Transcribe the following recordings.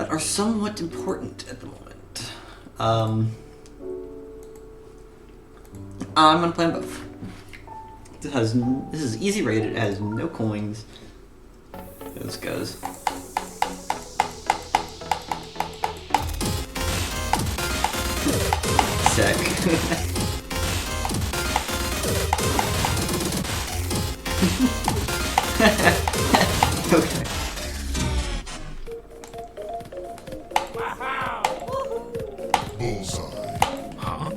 but are somewhat important at the moment. I'm gonna play them both. This is easy rated, it has no coins. This goes. Sick. Okay. Bullseye. Huh?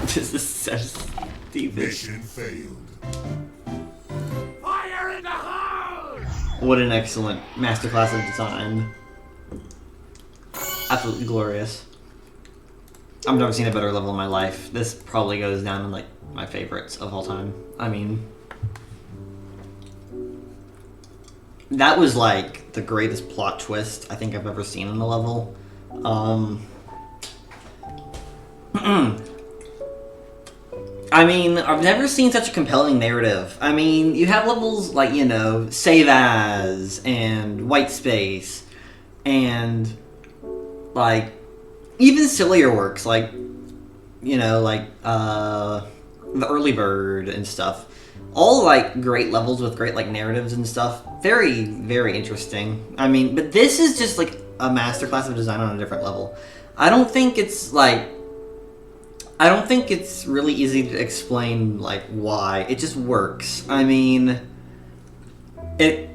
This is so stupid. Mission failed. Fire in the hole! What an excellent masterclass of design. Absolutely glorious. I've never seen a better level in my life. This probably goes down in like my favorites of all time. I mean, that was like the greatest plot twist I think I've ever seen in a level. I mean, I've never seen such a compelling narrative. I mean, you have levels like, you know, Save As and White Space and like even sillier works like, you know, like the Early Bird and stuff. All like great levels with great like narratives and stuff. Very, very interesting. I mean, but this is just like a masterclass of design on a different level. I don't think it's really easy to explain like why. It just works. I mean, it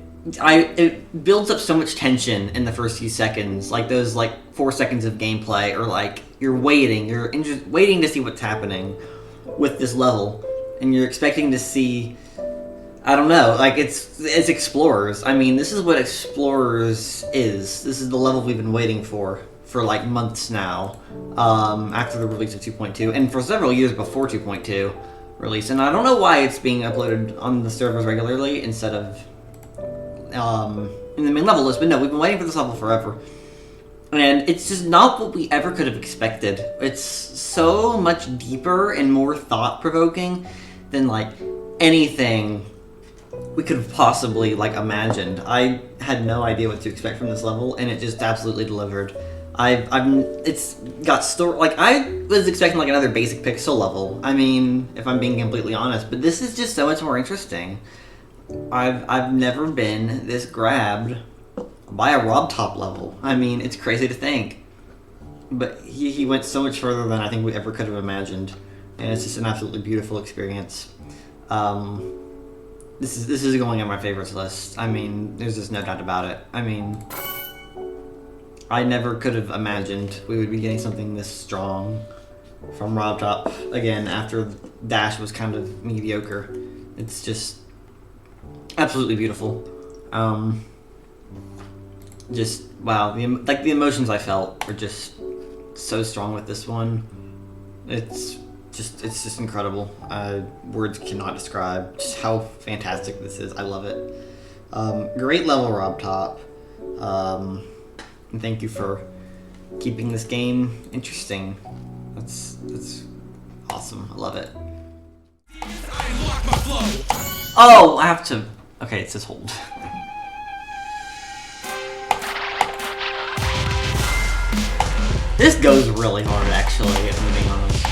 builds up so much tension in the first few seconds. Like those like 4 seconds of gameplay, or like you're waiting to see what's happening with this level, and you're expecting to see, I don't know, like it's Explorers. I mean, this is what Explorers is. This is the level we've been waiting for like months now, after the release of 2.2, and for several years before 2.2 release. And I don't know why it's being uploaded on the servers regularly instead of in the main level list, but no, we've been waiting for this level forever. And it's just not what we ever could have expected. It's so much deeper and more thought-provoking than like anything we could have possibly like imagined. I had no idea what to expect from this level, and it just absolutely delivered. It's got story. Like I was expecting like another basic pixel level. I mean, if I'm being completely honest, but this is just so much more interesting. I've never been this grabbed by a RobTop level. I mean, it's crazy to think, but he went so much further than I think we ever could have imagined, and it's just an absolutely beautiful experience. This is going on my favorites list. I mean, there's just no doubt about it. I mean, I never could have imagined we would be getting something this strong from RobTop again after Dash was kind of mediocre. It's just absolutely beautiful. Just wow, the emotions I felt were just so strong with this one. It's just incredible. Words cannot describe just how fantastic this is. I love it. Great level, RobTop. And thank you for keeping this game interesting. That's awesome. I love it. Oh, I have to. Okay, it says hold. This goes really hard, actually, if I'm being honest.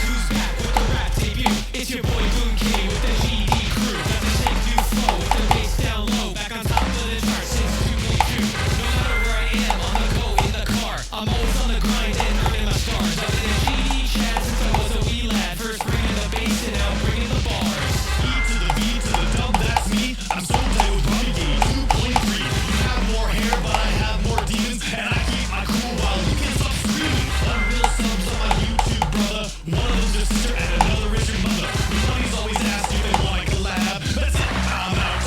Who's back with the rap debut? It's your boy BoomKitty with the GD crew. Got the same new flow with the bass down low. Back on top of the chart since 2.2. No matter where I am, on the go, in the car. I'm always on the grind and earning my stars. I've been in GD chat since I was a wee lad. First bringing the bass and now bringing the bars. E to the B to the dub, that's me. I'm so tight with Bobby D. 2.3. You have more hair, but I have more demons. And I keep my cool while you can stop screaming. Unreal subs on my YouTube, brother. One of them's your sister and another is your mother. The buddies always ask if they want to collab. That's it, I'm out.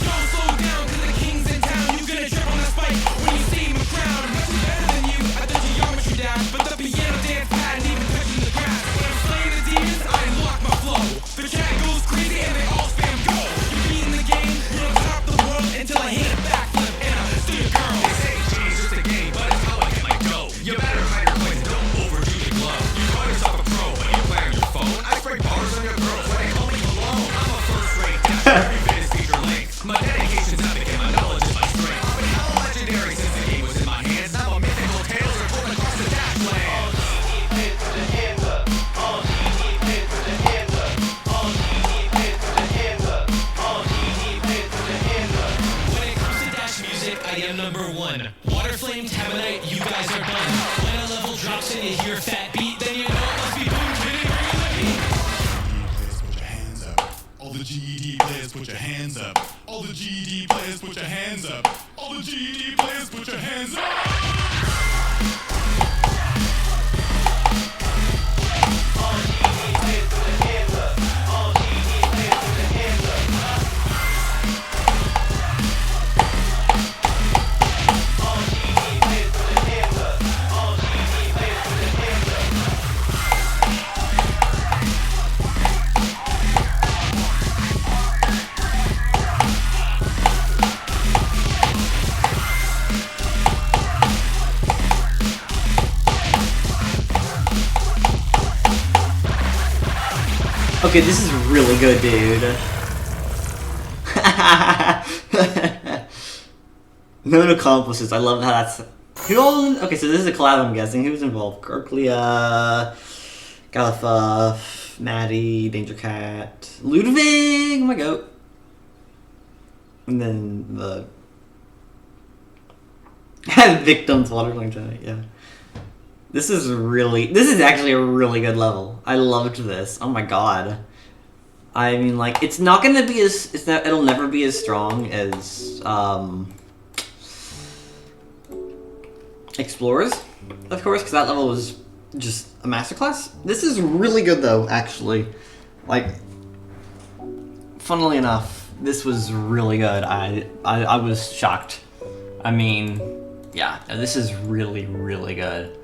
Don't slow down, cause the king's in town. You gonna trip on that spike when you see him crown. Nothing better than you at the geometry dash. But the piano dance pad ain't even touching the grass. When I'm slaying the demons, I unlock my flow. The chat goes crazy and they all spam go. You're beating the game, you don't I am number one. Water Flame, Tamanite, you guys are done. When a level drops and you hear fat beat, then you know it must be BoomKitty bringing the beat. All the GED players, put your hands up. All the GED players, put your hands up. All the GED players, put your hands up. Okay, this is really good, dude. Known accomplices. I love how that's. Who all? Okay, so this is a collab. I'm guessing who's involved? Arclia, Galifa, Maddie, DangerKat, Ludwig. Oh my goat. And then the Vegtam's waterline giant. Yeah. This is actually a really good level. I loved this. Oh my god. I mean, like, it's not gonna be as, it'll never be as strong as, Explorers, of course, because that level was just a masterclass. This is really good, though, actually. Like, funnily enough, this was really good. I was shocked. I mean, yeah, this is really, really good.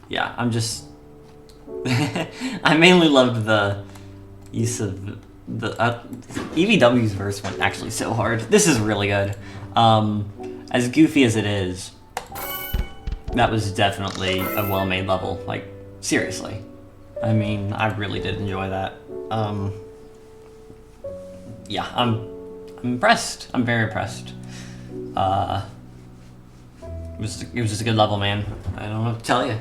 Yeah, I'm just I mainly loved the use of the EVW's verse went actually so hard. This is really good. As goofy as it is, that was definitely a well-made level. Like, seriously. I mean, I really did enjoy that. Yeah, I'm impressed. I'm very impressed. It was just a good level, man. I don't know what to tell you.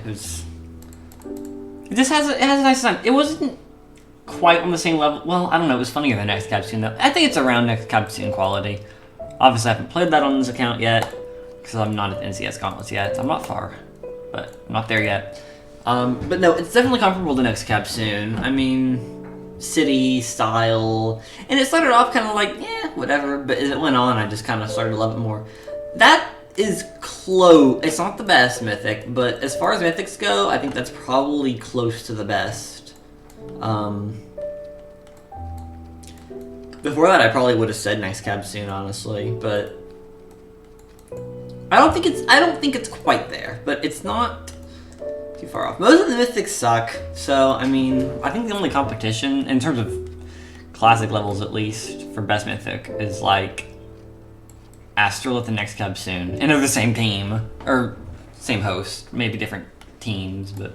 It has a nice design. It wasn't quite on the same level. Well, I don't know. It was funnier than Next Capsule, though. I think it's around Next Capsule quality. Obviously, I haven't played that on this account yet because I'm not at NCS Gauntlets yet. I'm not far, but I'm not there yet. But no, it's definitely comparable to Next Capsule. I mean, city style, and it started off kind of like, yeah, whatever. But as it went on, I just kind of started to love it more. That is close. It's not the best Mythic, but as far as Mythics go, I think that's probably close to the best. Before that, I probably would have said Next Capsule, honestly, but I don't think it's quite there, but it's not too far off. Most of the Mythics suck, so I mean, I think the only competition in terms of classic levels, at least for best Mythic, is like Astrolith and Next Capsule, and they're the same team or same host, maybe different teams, but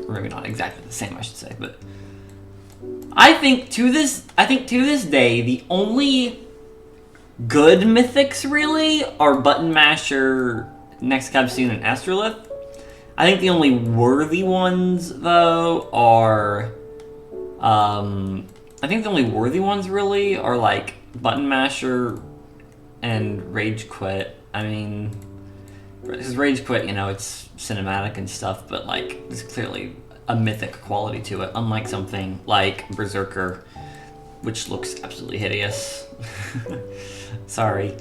or maybe not exactly the same, I should say. But I think to this day, the only good Mythics really are Button Masher, Next Capsule, and Astrolith. I think the only worthy ones though are I think the only worthy ones really are like Button Masher and Rage Quit. I mean, because Rage Quit, you know, it's cinematic and stuff, but like there's clearly a mythic quality to it, unlike something like Berserker, which looks absolutely hideous. Sorry.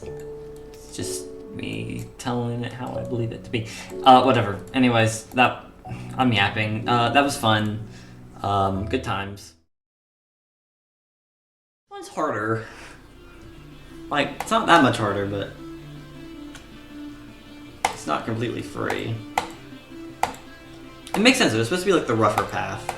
It's just me telling it how I believe it to be. Whatever. Anyways, I'm yapping. That was fun. Good times. One's harder. Like, it's not that much harder, but it's not completely free. It makes sense, it's supposed to be like the rougher path.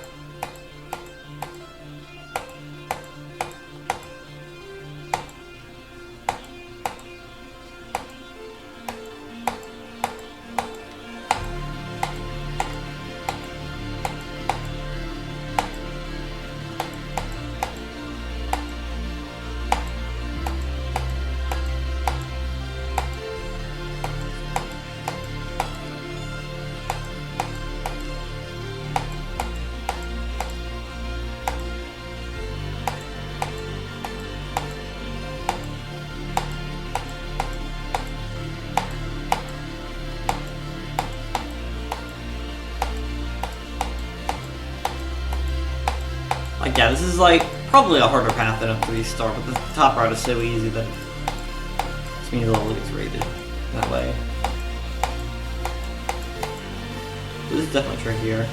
Like, yeah, this is like probably a harder path than a 3-star, but the top route is so easy that this means the level gets rated that way. This is definitely trickier.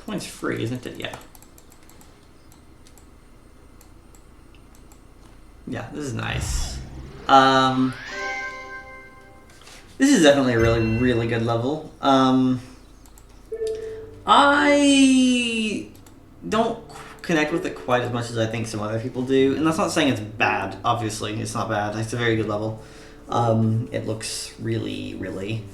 Coin's free, isn't it? Yeah. Yeah, this is nice. This is definitely a really, really good level. I don't connect with it quite as much as I think some other people do, and that's not saying it's bad. Obviously, it's not bad. It's a very good level. It looks really, really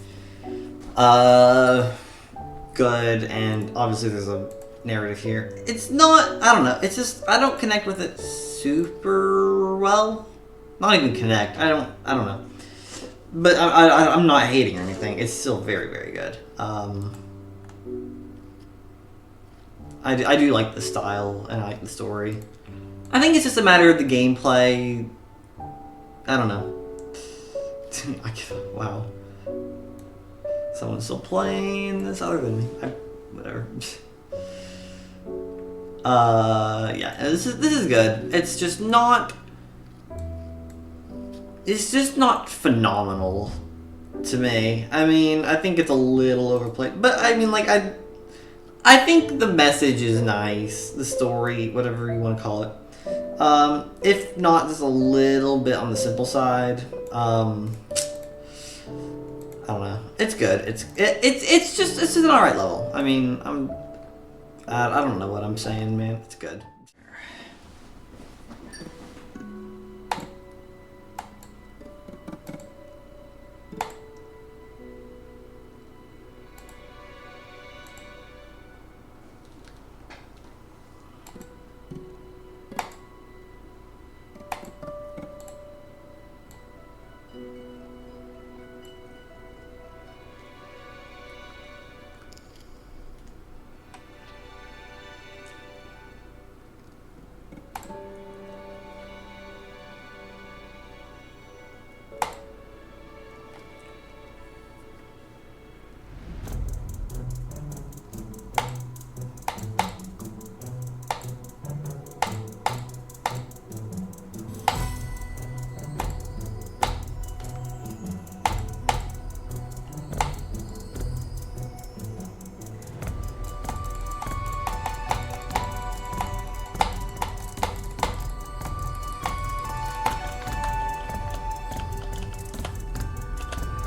good, and obviously there's a narrative here. It's not, I don't know, it's just, I don't connect with it super well. Not even connect, I don't know. But I'm not hating or anything, it's still very, very good. I do like the style, and I like the story. I think it's just a matter of the gameplay. I don't know. Wow. Someone's still playing this other than me. Whatever. Yeah, this is good. It's just not phenomenal to me. I mean, I think it's a little overplayed, but I mean, like, I think the message is nice, the story, whatever you want to call it. If not, just a little bit on the simple side. I don't know. It's good. It's just an alright level. I mean, I don't know what I'm saying, man. It's good.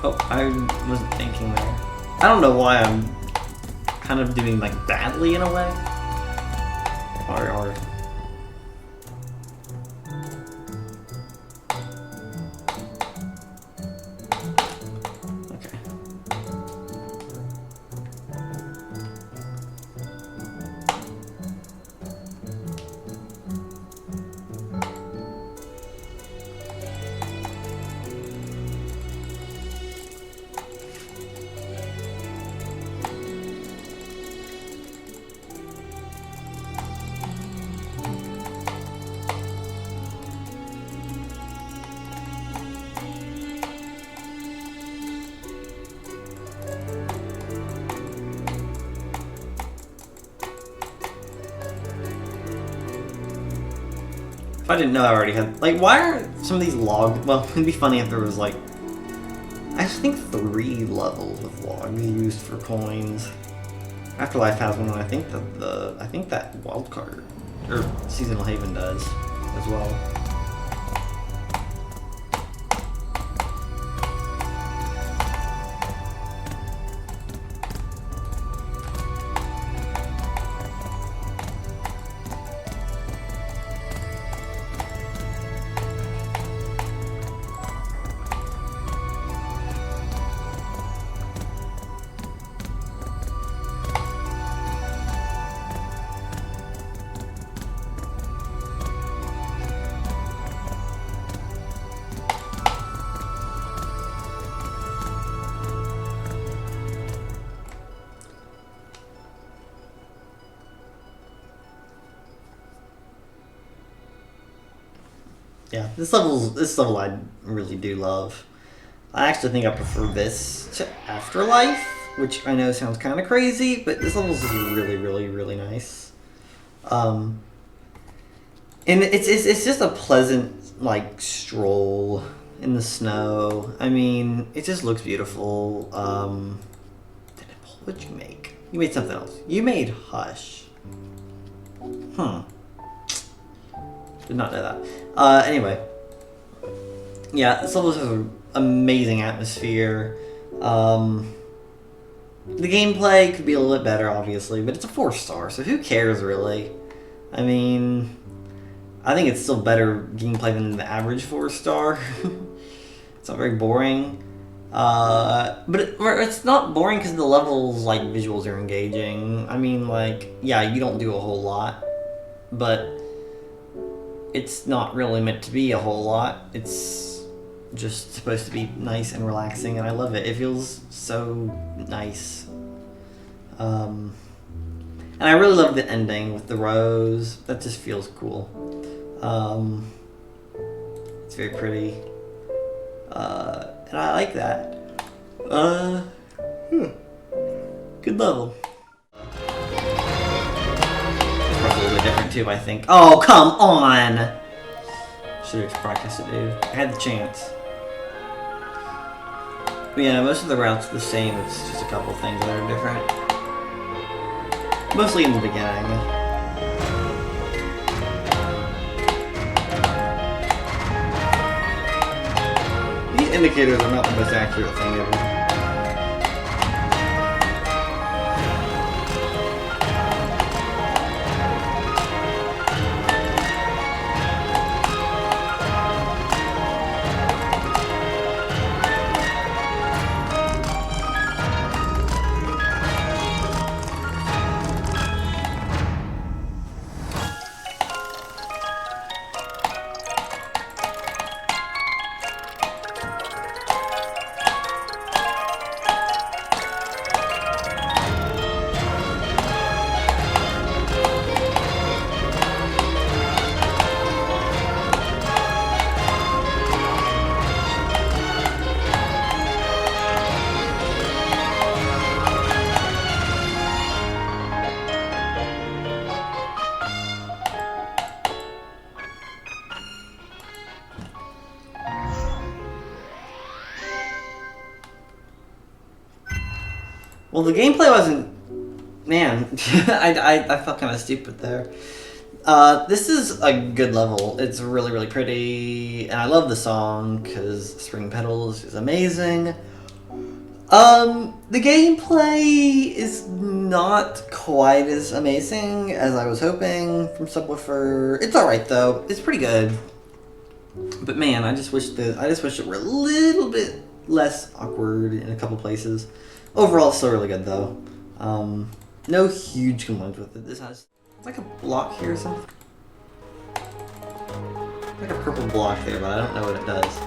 Oh, I wasn't thinking there. I don't know why I'm kind of doing like badly in a way. Or okay. If I didn't know, I already had, like, why are some of these logs, well, it'd be funny if there was, like, I think 3 levels with logs used for coins. Afterlife has one, and I think I think that wildcard, or Seasonal Haven does, as well. yeah, this level I really do love. I actually think I prefer this to Afterlife, which I know sounds kind of crazy, but this level is really, really, really nice. And it's just a pleasant like stroll in the snow. I mean, it just looks beautiful. What'd you make? You made something else. You made Hush. Did not know that. Anyway. Yeah, this level has an amazing atmosphere. The gameplay could be a little bit better, obviously, but it's a 4-star, so who cares, really? I mean, I think it's still better gameplay than the average 4-star. It's not very boring. But it's not boring because the levels, like, visuals are engaging. I mean, like, yeah, you don't do a whole lot, but it's not really meant to be a whole lot. It's just supposed to be nice and relaxing, and I love it. It feels so nice. And I really love the ending with the rose. That just feels cool. It's very pretty. And I like that. Good level. It's probably a little bit different too, I think. Oh, come on! Should have practiced it, dude. I had the chance. But yeah, most of the routes are the same. It's just a couple things that are different. Mostly in the beginning. These indicators are not the most accurate thing ever. Well, the gameplay wasn't... Man, I felt kind of stupid there. This is a good level. It's really, really pretty, and I love the song, because Spring Petals is amazing. The gameplay is not quite as amazing as I was hoping from Subwoofer. It's alright, though. It's pretty good. But man, I just wish it were a little bit less awkward in a couple places. Overall, it's still really good, though. No huge complaints with it. This has like a block here or something. Like a purple block there, but I don't know what it does.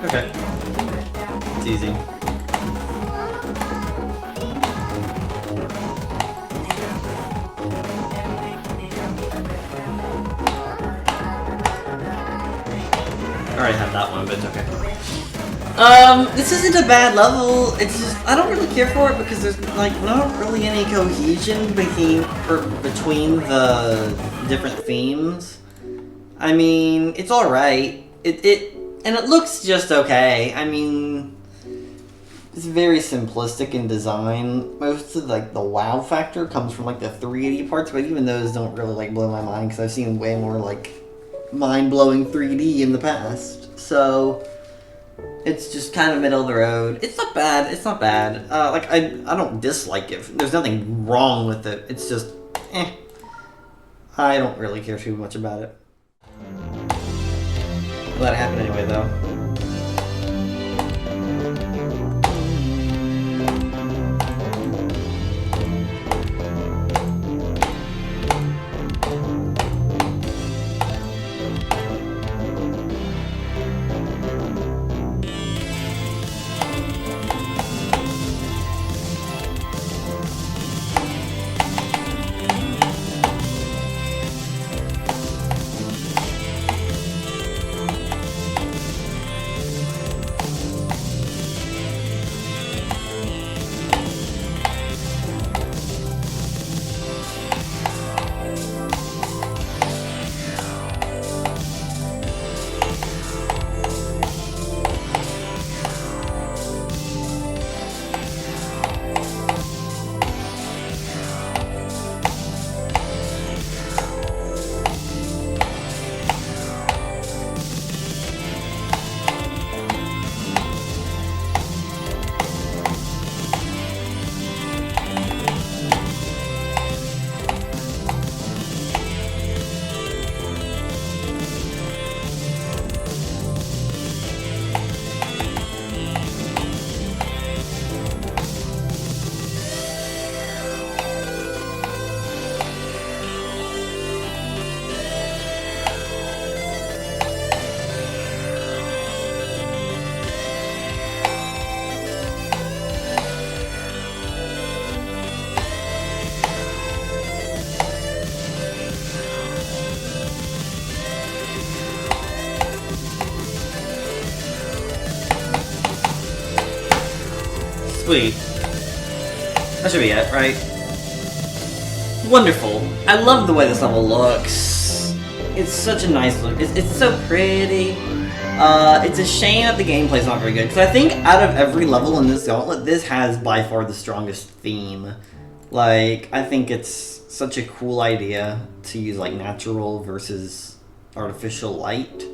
Okay. It's easy. I already had that one, but it's okay. This isn't a bad level. It's just I don't really care for it because there's like not really any cohesion between the different themes. I mean, it's all right. And it looks just okay. I mean, it's very simplistic in design. Most of like the wow factor comes from like the 3D parts, but even those don't really like blow my mind because I've seen way more like mind-blowing 3D in the past. So it's just kind of middle of the road. It's not bad. It's not bad. Like I don't dislike it. There's nothing wrong with it. It's just I don't really care too much about it. Let it happen anyway, though. Sweet. That should be it, right? Wonderful. I love the way this level looks. It's such a nice look. It's so pretty. It's a shame that the gameplay's not very good, because I think out of every level in this gauntlet, this has by far the strongest theme. Like, I think it's such a cool idea to use, like, natural versus artificial light.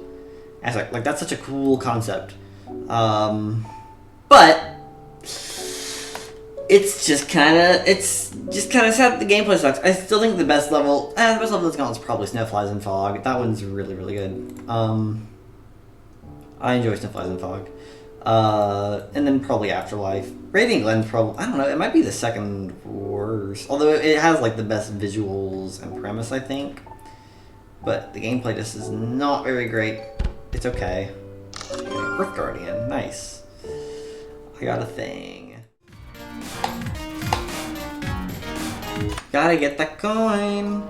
As like that's such a cool concept. But it's just kind of sad that the gameplay sucks. I still think the best level in this gauntlet is probably Snowflies and Fog. That one's really, really good. I enjoy Snowflies and Fog. And then probably Afterlife. Radiant Glen's probably, I don't know, it might be the second worst. Although it has like the best visuals and premise, I think. But the gameplay just is not very great. It's okay. Earth Guardian, nice. I got a thing. Gotta get that coin.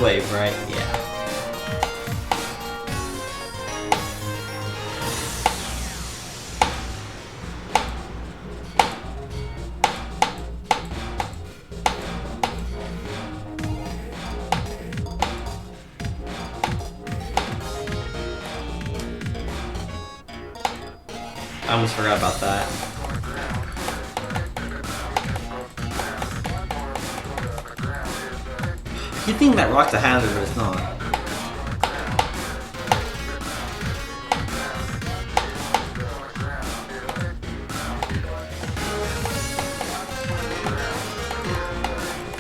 Wave, right? Yeah. I almost forgot about that. You think that rock's a hazard, but it's not.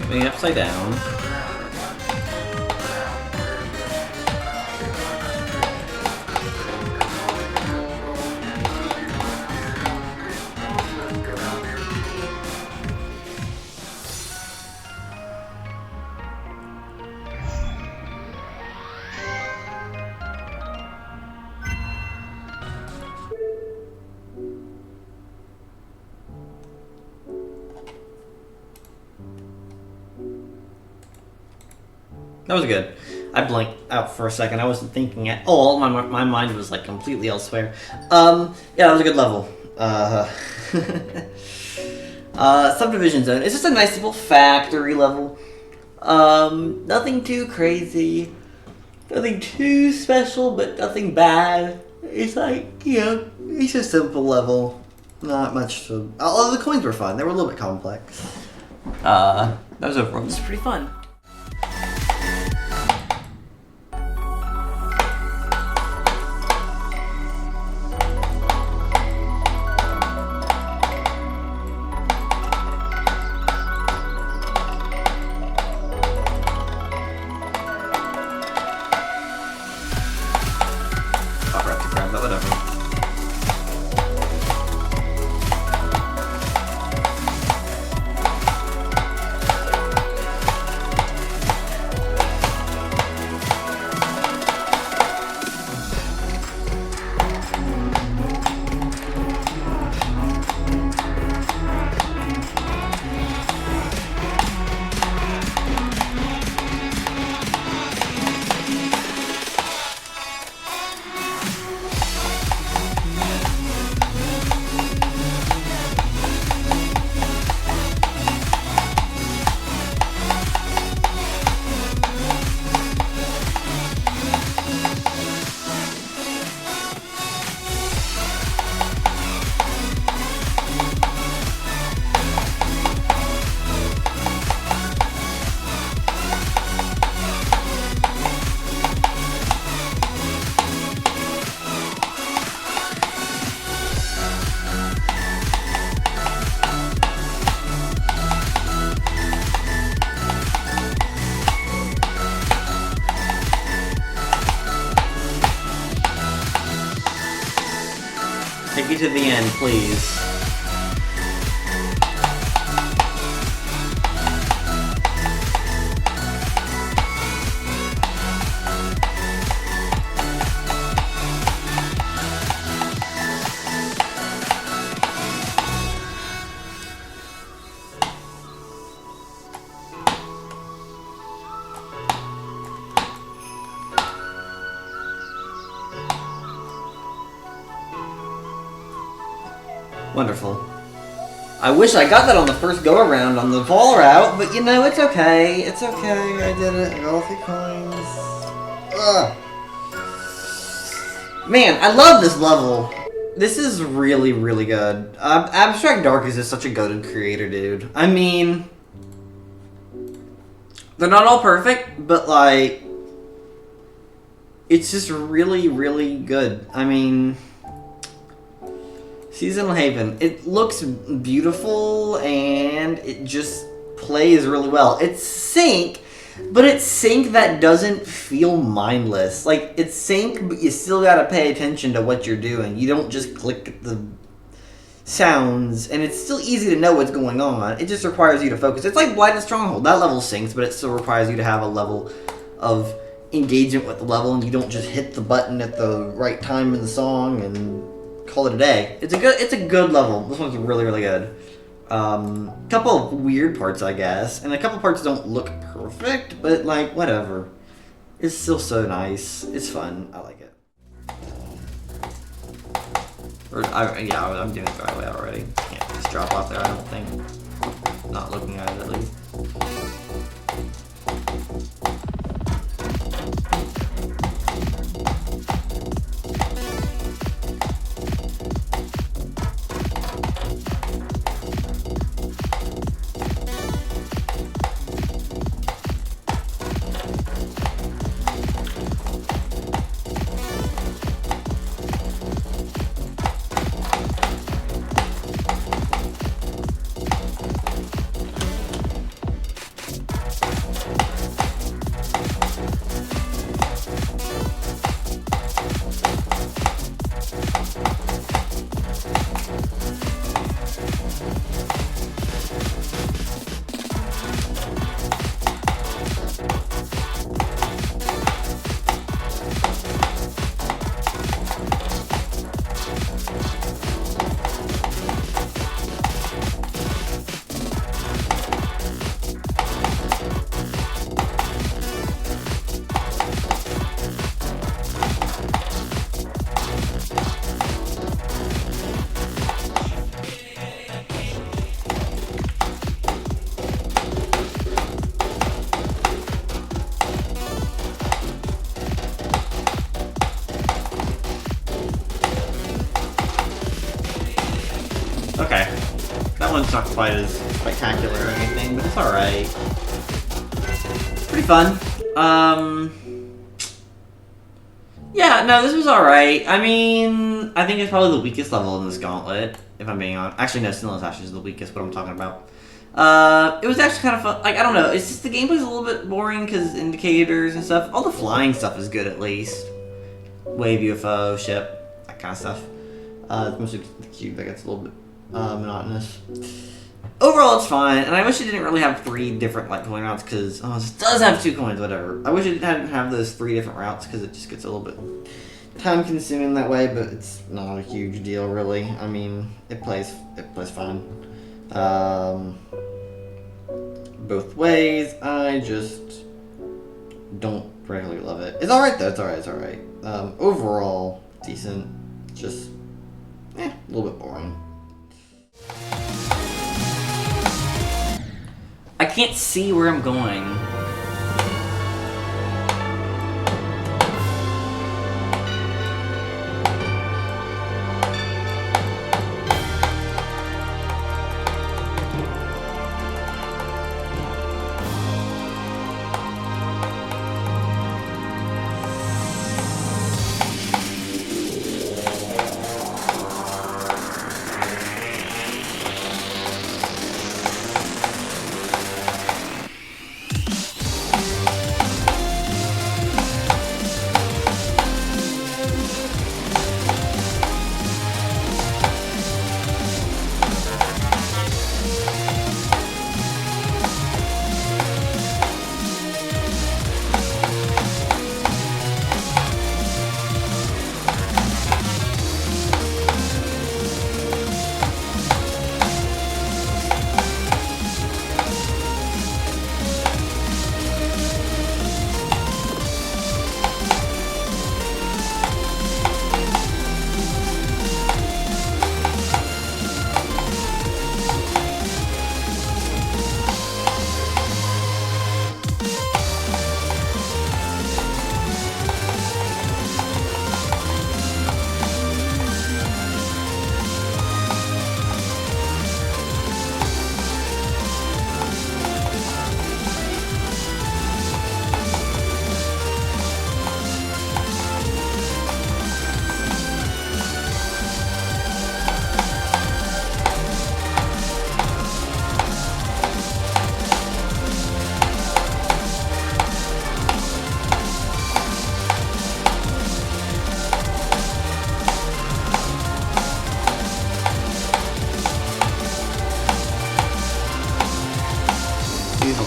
Moving upside down. That was good. I blanked out for a second. I wasn't thinking at all. My mind was like completely elsewhere. Yeah, that was a good level. Subdivision Zone. It's just a nice little factory level. Nothing too crazy. Nothing too special, but nothing bad. It's like, you know, it's a simple level. Not much to... Although the coins were fun. They were a little bit complex. That was overall just pretty fun. Take me to the end, please. Wonderful. I wish I got that on the first go around on the fall route, but you know, it's okay. It's okay. I did it. I got all 3 coins. Ugh. Man, I love this level. This is really, really good. AbstractDark is just such a goated creator, dude. I mean, they're not all perfect, but like, it's just really, really good. I mean, Seasonal Haven. It looks beautiful and it just plays really well. It's sync, but it's sync that doesn't feel mindless. Like, it's sync, but you still gotta pay attention to what you're doing. You don't just click the sounds, and it's still easy to know what's going on. It just requires you to focus. It's like Blighted Stronghold. That level syncs, but it still requires you to have a level of engagement with the level, and you don't just hit the button at the right time in the song and call it a day. It's a good level. This one's really, really good. Couple of weird parts, I guess, and a couple parts don't look perfect, but like, whatever. It's still so nice. It's fun. I like it. Yeah, I'm doing it the right way already. Can't just drop off there, I don't think. Not looking at it, at least. one's not quite as spectacular or anything, but it's alright. Pretty fun. Yeah, no, this was alright. I mean, I think it's probably the weakest level in this gauntlet, if I'm being honest. Actually, no, Sinless Ash is the weakest, what I'm talking about. It was actually kind of fun. Like, I don't know, it's just the gameplay's a little bit boring because indicators and stuff. All the flying stuff is good, at least. Wave, UFO, ship, that kind of stuff. Mostly the cube that gets a little bit monotonous. Overall, it's fine, and I wish it didn't really have 3 different like coin routes because it does have 2 coins, whatever. I wish it hadn't have those 3 different routes because it just gets a little bit time-consuming that way, but it's not a huge deal, really. I mean, it plays fine. Both ways. I just don't particularly love it. It's alright though. It's alright. Overall, decent. Just a little bit boring. I can't see where I'm going.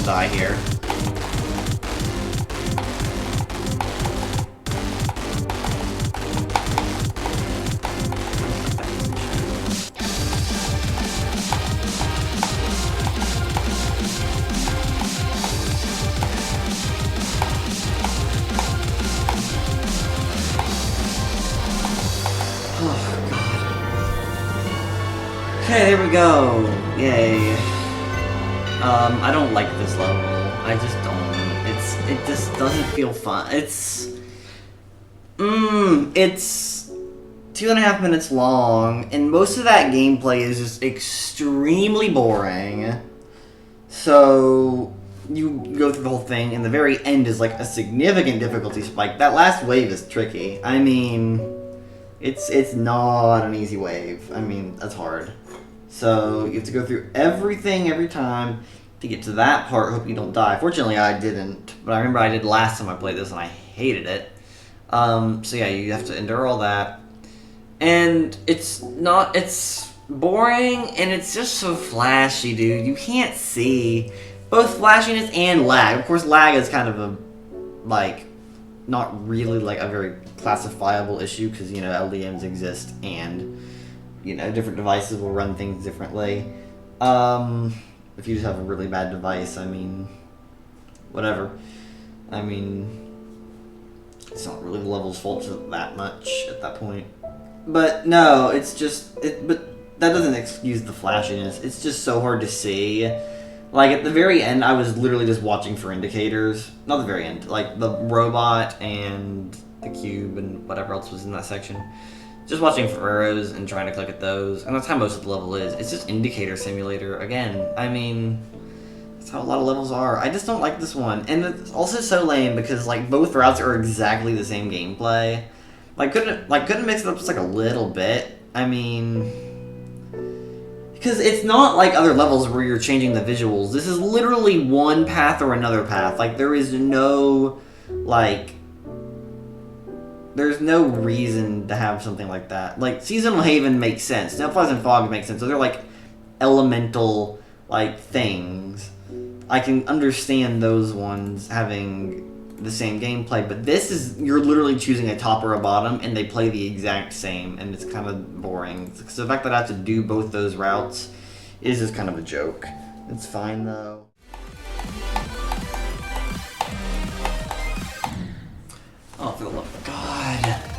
Die here. Oh god. Okay, there we go. Yay. I don't like this level. I just don't. It just doesn't feel fun. It's 2.5 minutes long, and most of that gameplay is just extremely boring. So you go through the whole thing, and the very end is like a significant difficulty spike. That last wave is tricky. I mean, it's not an easy wave. I mean, that's hard. So you have to go through everything every time to get to that part. Hope you don't die. Fortunately, I didn't, but I remember I did last time I played this and I hated it. So yeah, you have to endure all that, and it's boring, and it's just so flashy, dude. You can't see both flashiness and lag. Of course, lag is kind of a not really like a very classifiable issue because LDMs exist and different devices will run things differently. If you just have a really bad device, I mean, whatever. I mean, it's not really the level's fault that much at that point. But no, it's just but that doesn't excuse the flashiness. It's just so hard to see. Like at the very end, I was literally just watching for indicators. Not the very end, like the robot and the cube and whatever else was in that section. just watching for arrows and trying to click at those, and that's how most of the level is. It's just indicator simulator again. I mean, that's how a lot of levels are. I just don't like this one, and it's also so lame because like both routes are exactly the same gameplay. Like couldn't mix it up just like a little bit. I mean, because it's not like other levels where you're changing the visuals. This is literally one path or another path. Like there is no like. There's no reason to have something like that. Like, Seasonal Haven makes sense. Snowflies and Fog makes sense. So they're, like, elemental, like, things. I can understand those ones having the same gameplay, but this is, you're literally choosing a top or a bottom, and they play the exact same, and it's kind of boring. So the fact that I have to do both those routes is just kind of a joke. It's fine, though. Oh, for the love of God.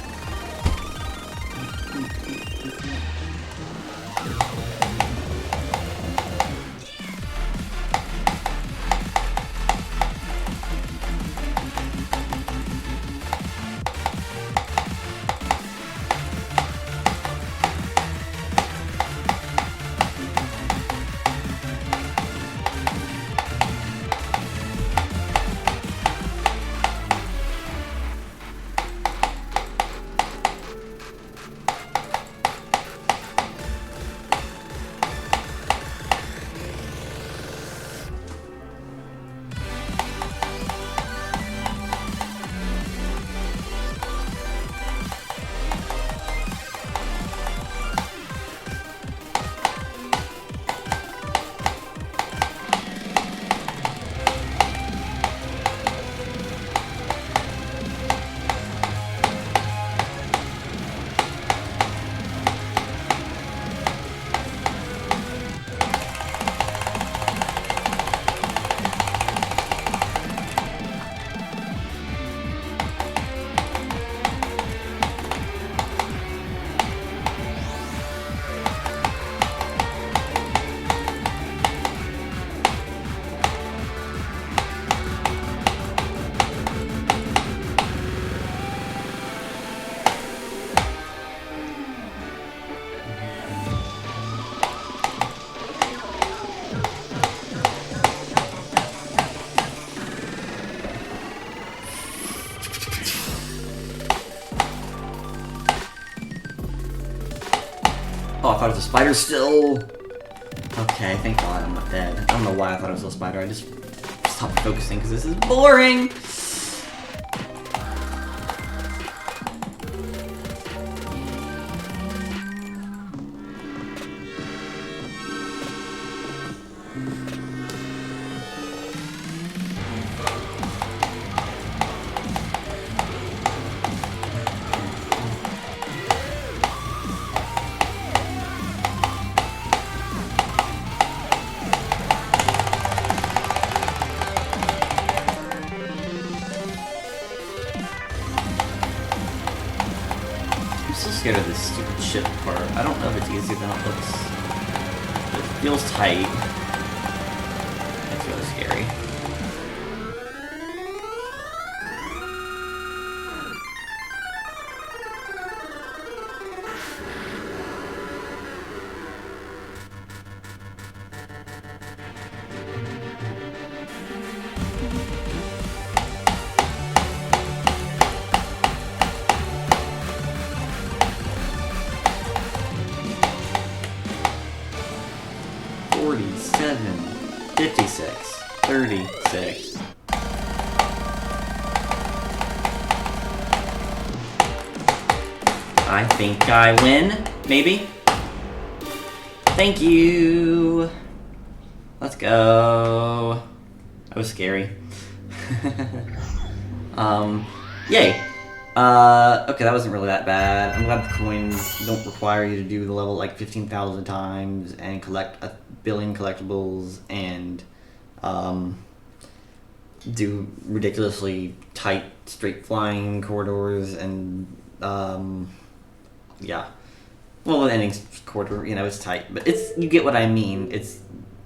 Oh, I thought it was a spider still. Okay, thank God I'm not dead. I don't know why I thought it was a spider. I just stopped focusing because this is boring. Scared of this stupid ship part. I don't know if it's easier than it looks. But it feels tight. That's really scary. I think I win, maybe? Thank you! Let's go! That was scary. Yay! Okay, that wasn't really that bad. I'm glad the coins don't require you to do the level like 15,000 times and collect a billion collectibles and, do ridiculously tight, straight flying corridors and, yeah. Well, the ending's corridor, you know, it's tight, but you get what I mean.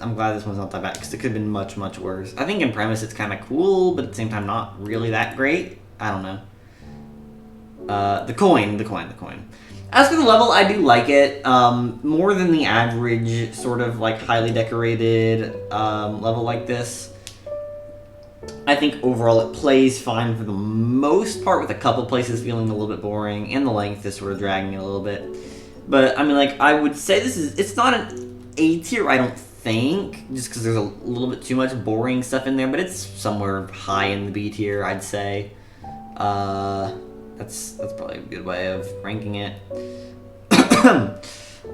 I'm glad this one's not that bad, because it could have been much, much worse. I think in premise it's kind of cool, but at the same time not really that great. I don't know. The coin. As for the level, I do like it more than the average sort of like highly decorated level like this. I think overall it plays fine for the most part, with a couple places feeling a little bit boring, and the length is sort of dragging it a little bit. But I mean, like, I would say it's not an A tier, I don't think, just because there's a little bit too much boring stuff in there, but it's somewhere high in the B tier, I'd say. That's probably a good way of ranking it.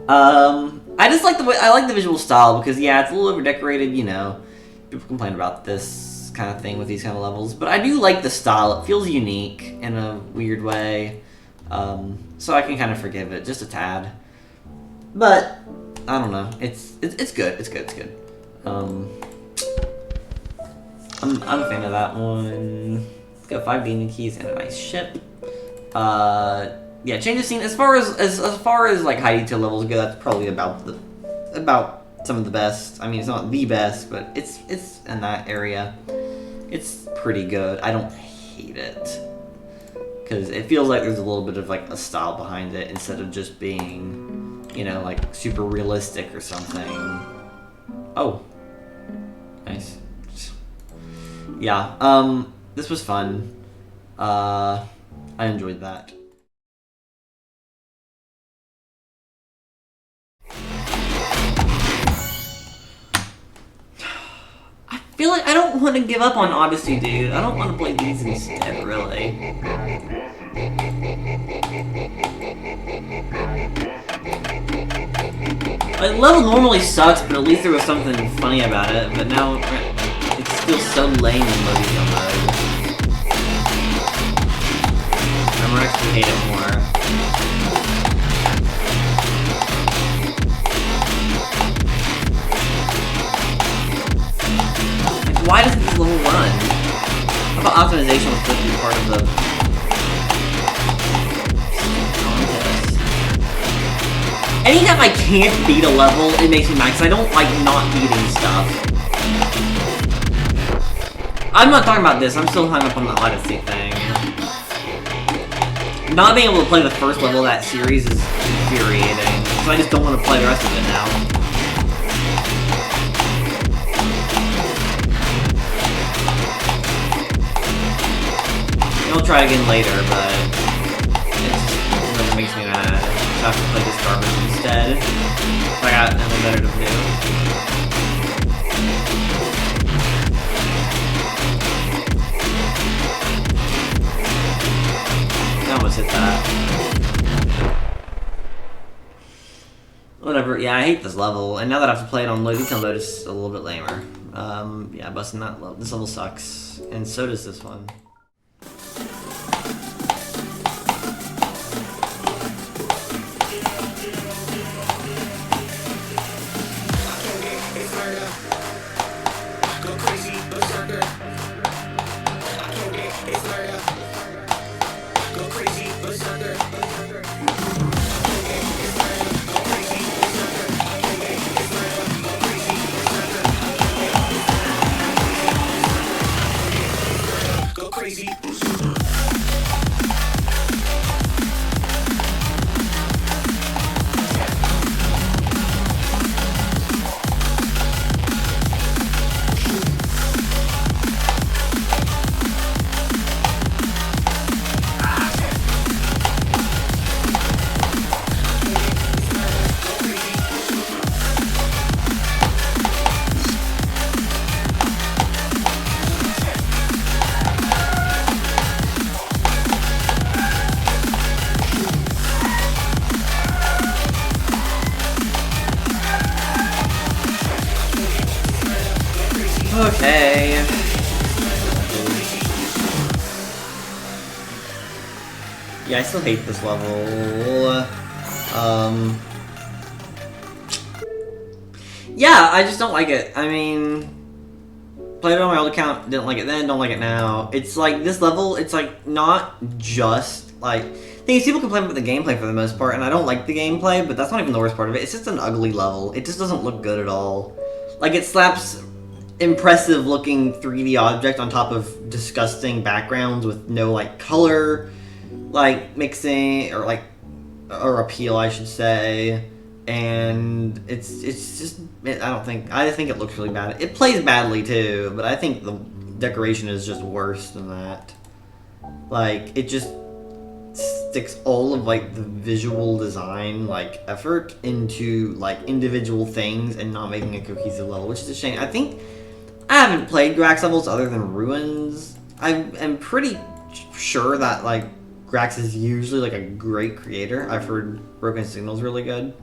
I just like I like the visual style, because yeah, it's a little over decorated, you know. People complain about this kind of thing with these kind of levels, but I do like the style. It feels unique in a weird way, so I can kind of forgive it just a tad. But I don't know. It's good. It's good. I'm a fan of that one. It's got 5 demon keys and a nice ship. Yeah, change of scene. As far as like high detail levels go, that's probably about some of the best. I mean, it's not the best, but it's in that area. It's pretty good. I don't hate it, because it feels like there's a little bit of like a style behind it instead of just being, you know, like super realistic or something. Oh, nice. Yeah. This was fun. I enjoyed that. I feel like I don't want to give up on Odyssey, dude. I don't want to play these instead, really. Like, level normally sucks, but at least there was something funny about it. But now it's still so lame in Mobile mode. I'm actually hate it more. Why doesn't this level run? How about optimization was supposed to be part of the contest? Anytime I can't beat a level, it makes me mad, because I don't like not beating stuff. I'm not talking about this, I'm still hung up on the Odyssey thing. Not being able to play the first level of that series is infuriating, so I just don't want to play the rest of it now. I'll try again later, but it just makes me mad. I have to play this garbage instead. I got nothing better to do. I almost hit that. Whatever, yeah, I hate this level, and now that I have to play it on low detail mode, it's a little bit lamer. Yeah, busting that level. This level sucks, and so does this one. Okay. Yeah, I still hate this level. Yeah, I just don't like it. I mean, played it on my old account, didn't like it then, don't like it now. It's like, this level, it's like, not just, like, things people complain about the gameplay for the most part, and I don't like the gameplay, but that's not even the worst part of it. It's just an ugly level. It just doesn't look good at all. Like, it slaps impressive looking 3D object on top of disgusting backgrounds with no like color like mixing or like or appeal, I should say. And it's just, I think it looks really bad. It plays badly too, but I think the decoration is just worse than that. Like, it just sticks all of like the visual design like effort into like individual things and not making a cohesive level, which is a shame. I think I haven't played Grax levels other than Ruins. I am pretty sure that like Grax is usually like a great creator. I've heard Broken Signal's really good.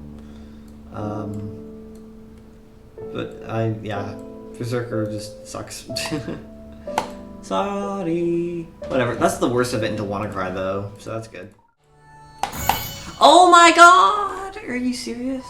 But yeah, Berserker just sucks. Sorry. Whatever. That's the worst of it into WannaCry though, so that's good. Oh my god! Are you serious?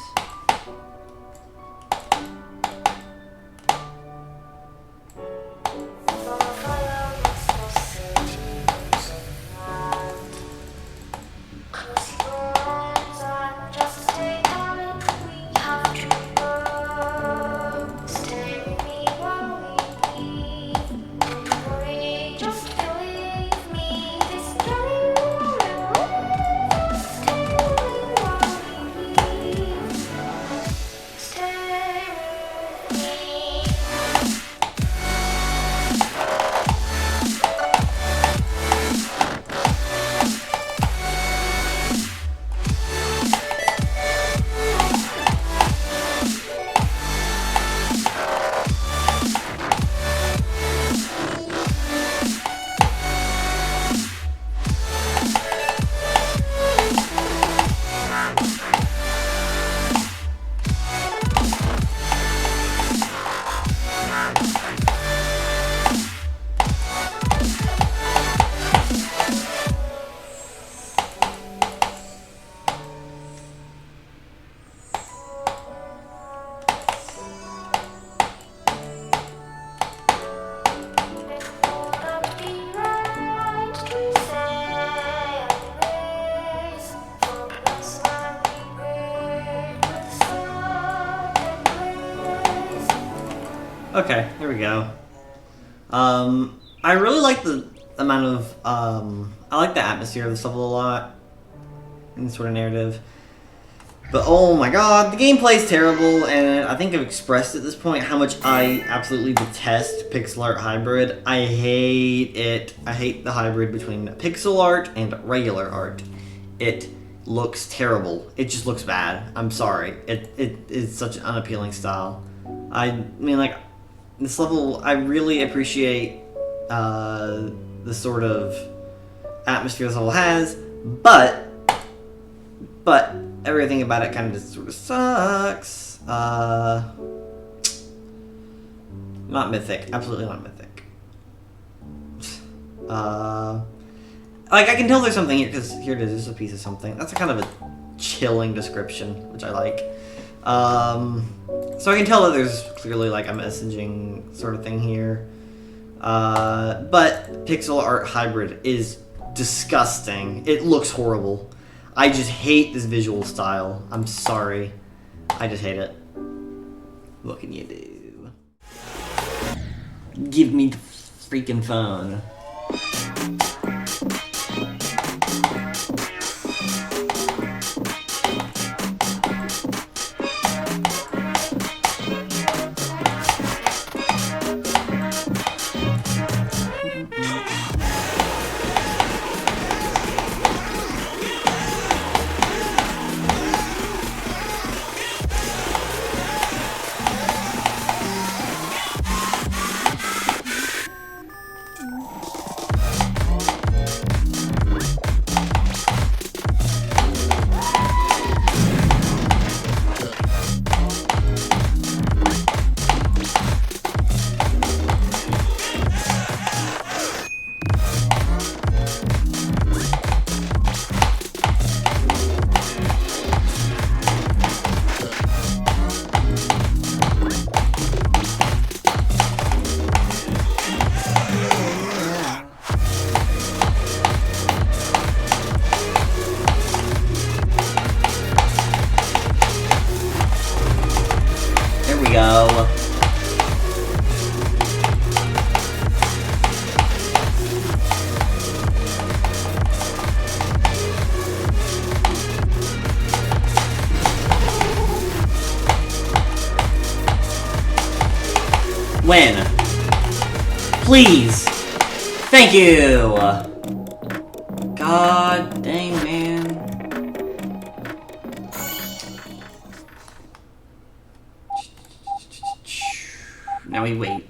Okay, here we go. I really like the amount of, I like the atmosphere of this level a lot, in this sort of narrative. But oh my god, the gameplay is terrible, and I think I've expressed at this point how much I absolutely detest pixel art hybrid. I hate it. I hate the hybrid between pixel art and regular art. It looks terrible. It just looks bad. I'm sorry. It is such an unappealing style. I mean, like, this level, I really appreciate the sort of atmosphere this level has, but everything about it kind of just sort of sucks. Not mythic. Absolutely not mythic. Like, I can tell there's something here, because here it is, there's a piece of something. That's a kind of a chilling description, which I like. So I can tell that there's clearly like a messaging sort of thing here. But pixel art hybrid is disgusting. It looks horrible. I just hate this visual style. I'm sorry. I just hate it. What can you do? Give me the freaking phone. Win. Please. Thank you. God dang, man. Now we wait.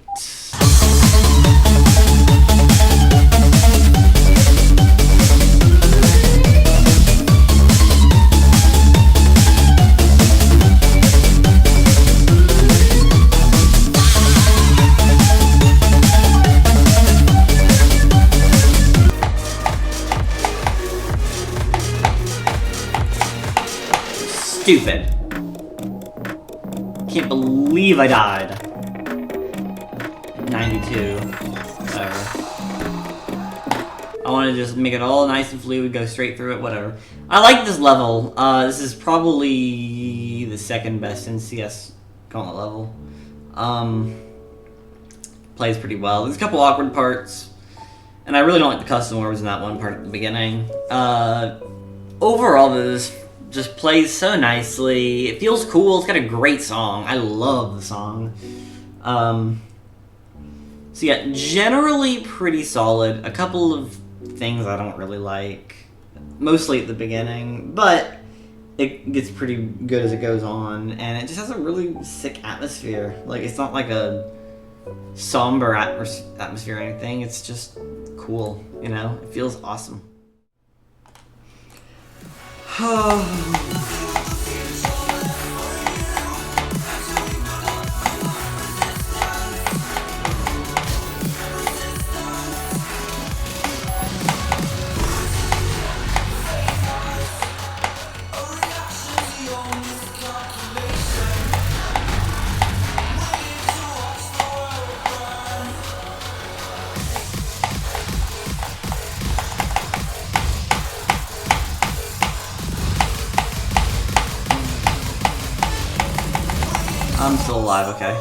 Stupid. Can't believe I died. 92. Whatever. I want to just make it all nice and fluid, go straight through it, whatever. I like this level. This is probably the second best NCS Gauntlet level. Plays pretty well. There's a couple awkward parts, and I really don't like the custom orbs in that one part at the beginning. Overall, this just plays so nicely. It feels cool. It's got a great song. I love the song. So yeah, generally pretty solid. A couple of things I don't really like, mostly at the beginning, but it gets pretty good as it goes on, and it just has a really sick atmosphere. Like, it's not like a somber atmosphere or anything. It's just cool, you know? It feels awesome. I'm still alive, okay.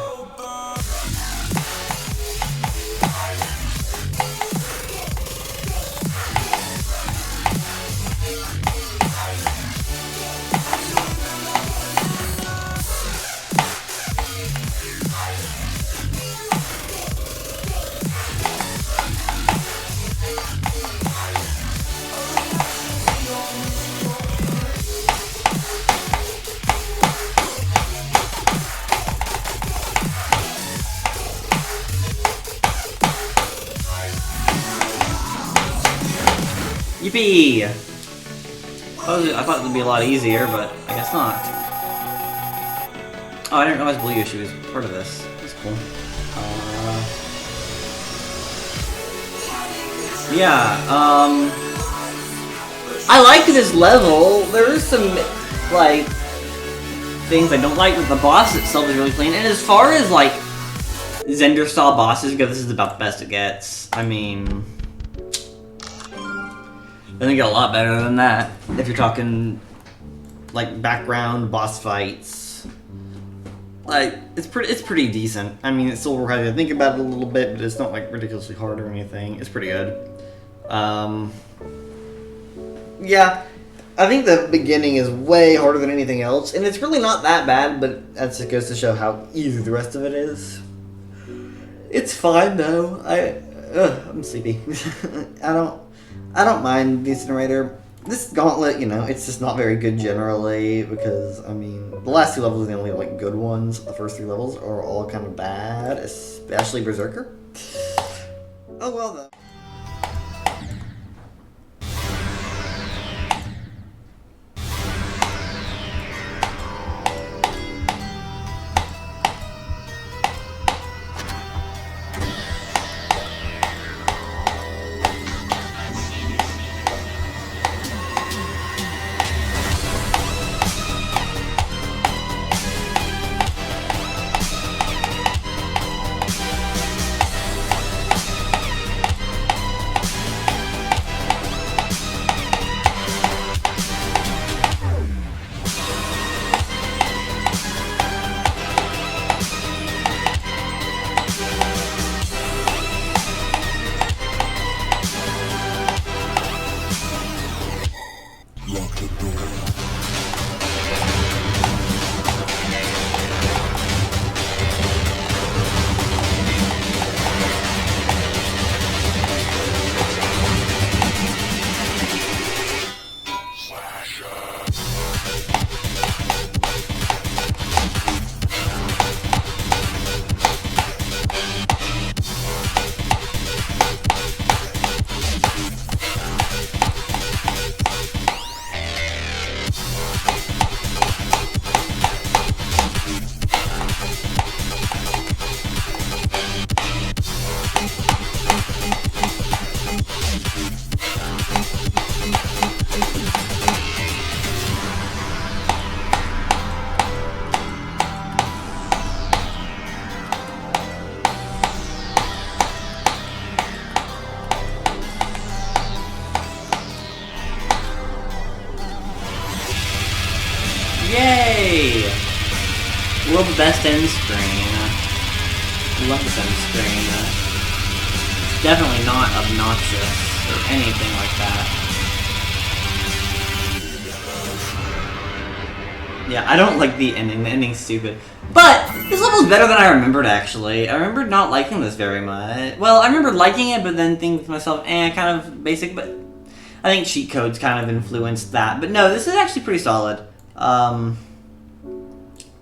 Yippee! I thought it would be a lot easier, but I guess not. Oh, I didn't realize Blue Yoshi was part of this. That's cool. Yeah, I like this level. There are some, like, things I don't like, but the boss itself is really clean. And as far as, like, Zender-style bosses go, this is about the best it gets. I mean, I think a lot better than that. If you're talking like background boss fights, like it's pretty decent. I mean, it still requires you to think about it a little bit, but it's not like ridiculously hard or anything. It's pretty good. Yeah, I think the beginning is way harder than anything else, and it's really not that bad. But that just goes to show how easy the rest of it is. It's fine though. I'm sleepy. I don't mind the Incinerator. This Gauntlet, you know, it's just not very good generally because, I mean, the last two levels are the only, like, good ones. The first three levels are all kind of bad, especially Berserker. Oh, well, though. best end screen. Love this end screen. It's definitely not obnoxious or anything like that. Yeah, I don't like the ending. The ending's stupid. But this level's better than I remembered, actually. I remembered not liking this very much. Well, I remember liking it, but then thinking to myself, kind of basic, but I think cheat codes kind of influenced that. But no, this is actually pretty solid.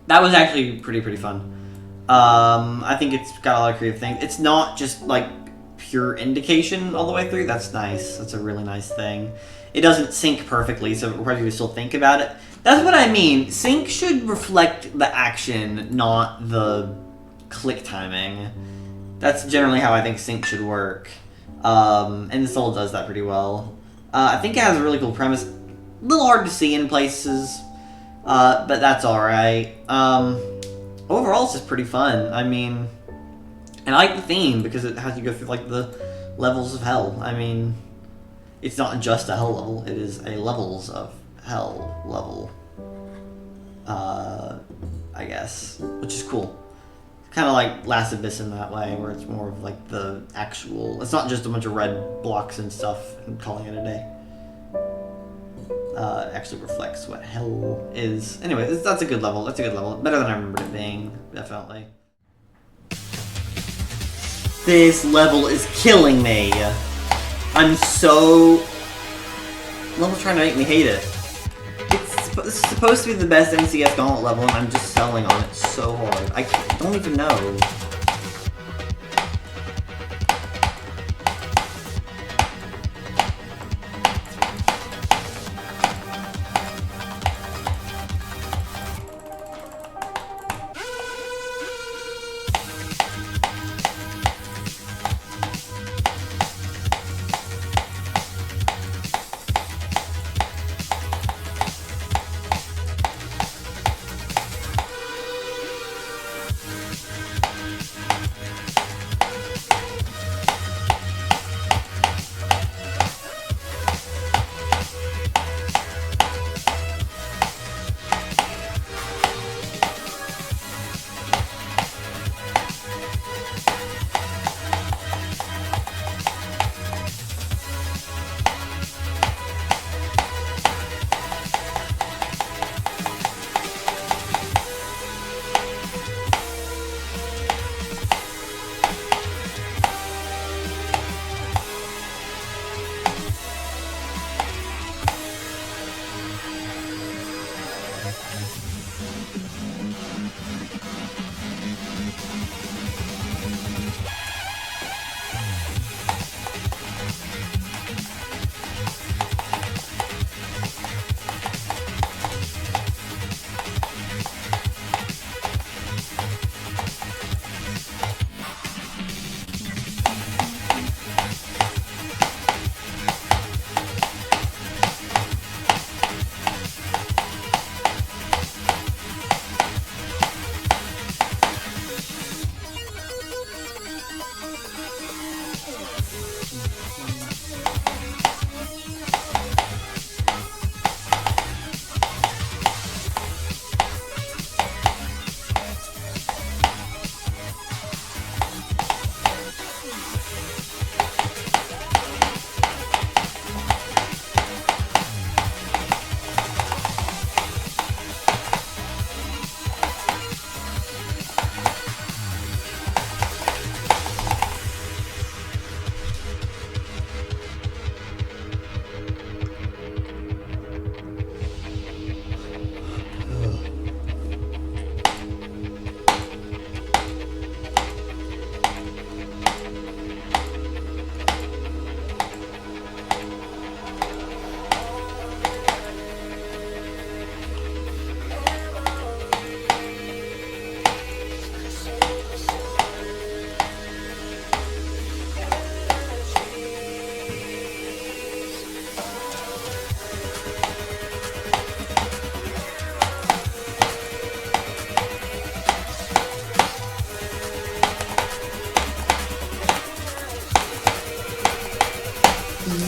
That was actually pretty fun. I think it's got a lot of creative things. It's not just, like, pure indication all the way through. That's nice. That's a really nice thing. It doesn't sync perfectly, so it requires you to still think about it. That's what I mean. Sync should reflect the action, not the click timing. That's generally how I think sync should work. And this level does that pretty well. I think it has a really cool premise. A little hard to see in places, but that's alright. Overall, it's just pretty fun. I mean, and I like the theme because it has you go through, like, the levels of hell. I mean, it's not just a hell level, it is a levels of hell level. I guess, which is cool. Kind of like Last Abyss in that way, where it's more of like the actual. It's not just a bunch of red blocks and stuff and calling it a day. It actually reflects what hell is. Anyway, that's a good level. That's a good level. Better than I remembered it being, definitely. This level is killing me. I'm so. Level's trying to make me hate it. This is supposed to be the best NCS Gauntlet level, and I'm just selling on it so hard. I don't even know.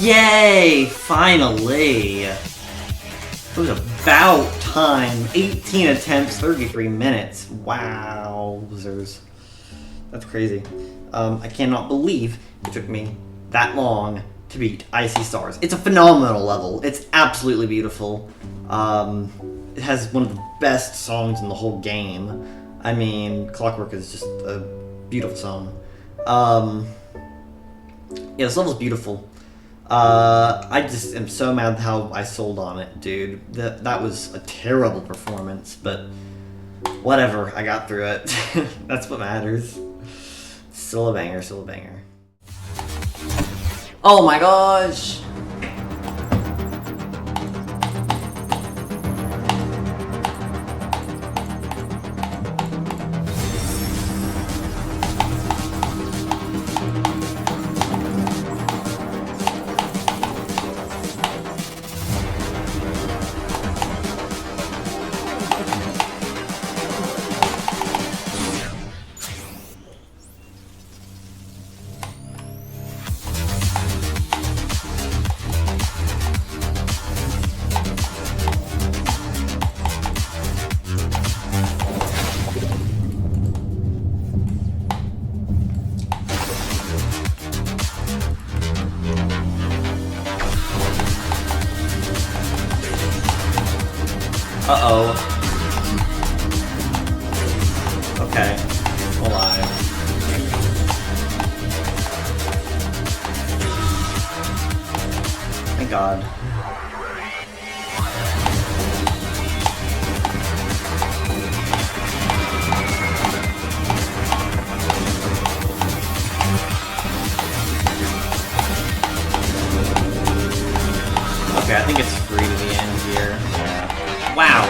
Yay! Finally! It was about time. 18 attempts, 33 minutes. Wow, losers. That's crazy. I cannot believe it took me that long to beat Icy Stars. It's a phenomenal level. It's absolutely beautiful. It has one of the best songs in the whole game. I mean, Clockwork is just a beautiful song. Yeah, this level's beautiful. I just am so mad how I sold on it, dude. That was a terrible performance, but whatever. I got through it. That's what matters. Still a banger, still a banger. Oh my gosh! Uh-oh. Okay. Alive. Thank God. Okay, I think it's free to the end here. Yeah. Wow.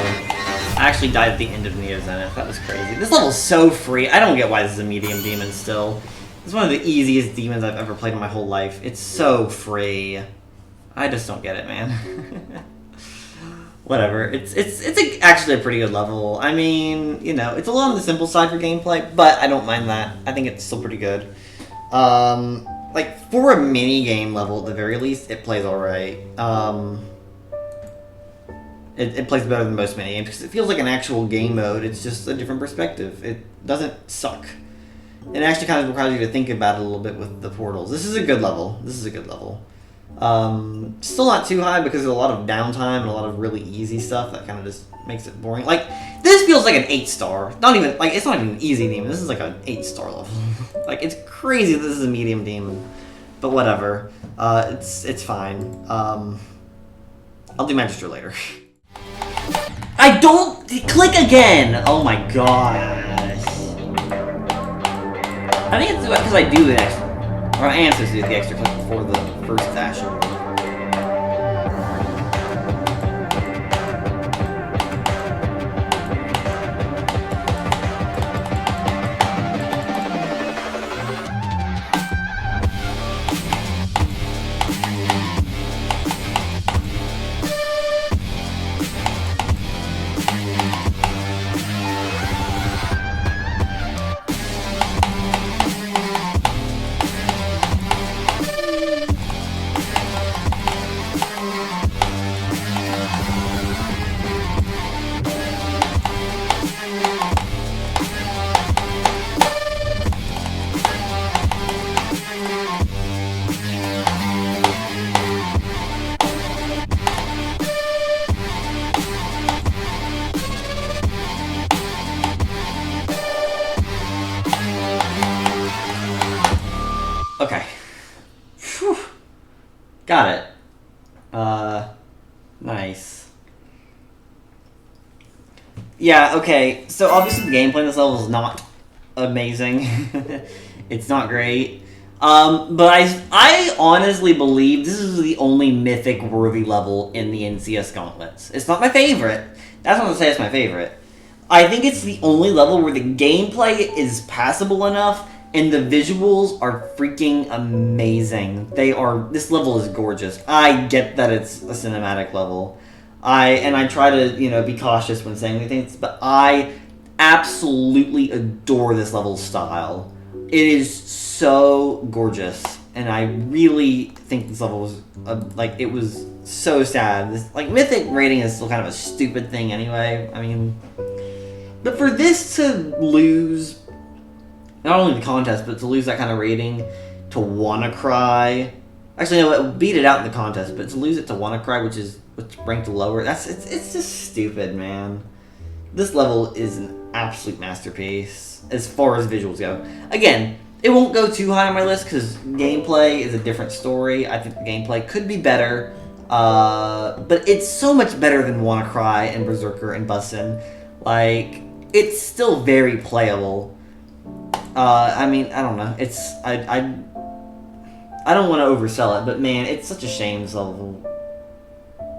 I actually died at the end of Neozenith. That was crazy. This level's so free. I don't get why this is a medium demon still. It's one of the easiest demons I've ever played in my whole life. It's so free. I just don't get it, man. Whatever. It's actually a pretty good level. I mean, you know, it's a little on the simple side for gameplay, but I don't mind that. I think it's still pretty good. Like, for a mini-game level, at the very least, it plays alright. It plays better than most mini-games, because it feels like an actual game mode. It's just a different perspective. It doesn't suck. It actually kind of requires you to think about it a little bit with the portals. This is a good level. This is a good level. Still not too high, because there's a lot of downtime and a lot of really easy stuff that kind of just makes it boring. Like, this feels like an 8-star. Not even, like, it's not even an easy demon. This is like an 8-star level. Like, it's crazy that this is a medium demon. But whatever. It's fine. I'll do Magistro later. I don't click again! Oh my gosh. I think it's because I do the extra, or my ancestors do the extra click before the first action. Okay. Whew. Got it. Nice. Yeah, okay. So obviously the gameplay in this level is not amazing. It's not great. But I honestly believe this is the only mythic worthy level in the NCS Gauntlets. It's not my favorite. That's not to say it's my favorite. I think it's the only level where the gameplay is passable enough and the visuals are freaking amazing. This level is gorgeous. I get that it's a cinematic level. I try to, you know, be cautious when saying things, but I absolutely adore this level's style. It is so gorgeous. and I really think this level was like it was so sad. This like mythic rating is still kind of a stupid thing anyway. I mean, but for this to lose not only the contest but to lose that kind of rating to WANNACRY. Actually, no, it beat it out in the contest, but to lose it to WANNACRY, which ranked lower, it's just stupid, man. This level is an absolute masterpiece as far as visuals go. Again, it won't go too high on my list because gameplay is a different story. I think the gameplay could be better, but it's so much better than WANNACRY and Berserker and BUSSIN. Like, it's still very playable. I mean, I don't know. I don't want to oversell it, but man, it's such a shame this level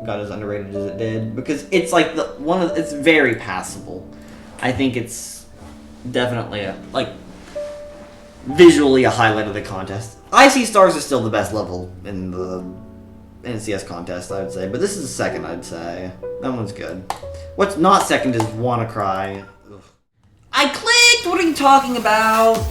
got as underrated as it did because it's like it's very passable. I think it's definitely visually a highlight of the contest. I See Stars is still the best level in the NCS contest, I would say, but this is the second, I'd say. That one's good. What's not second is WANNACRY. Ugh. I clicked! What are you talking about?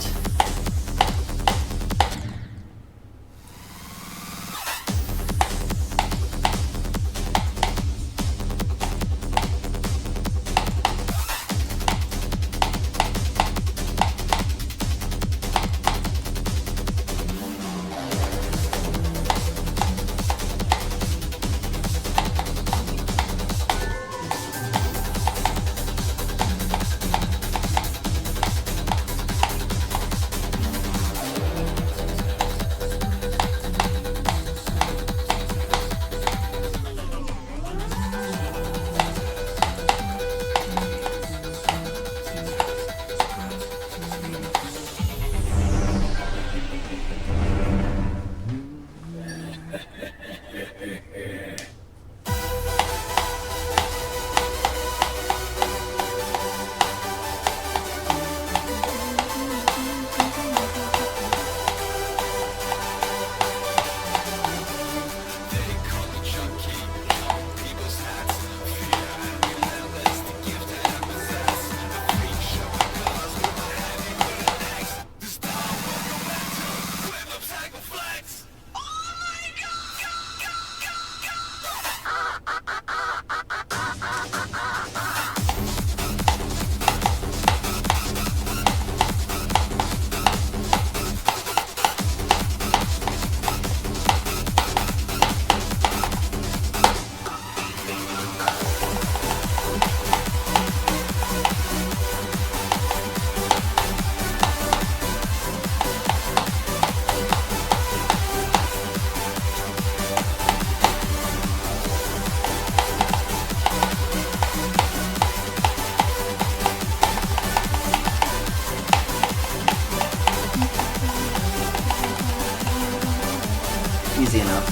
Easy enough.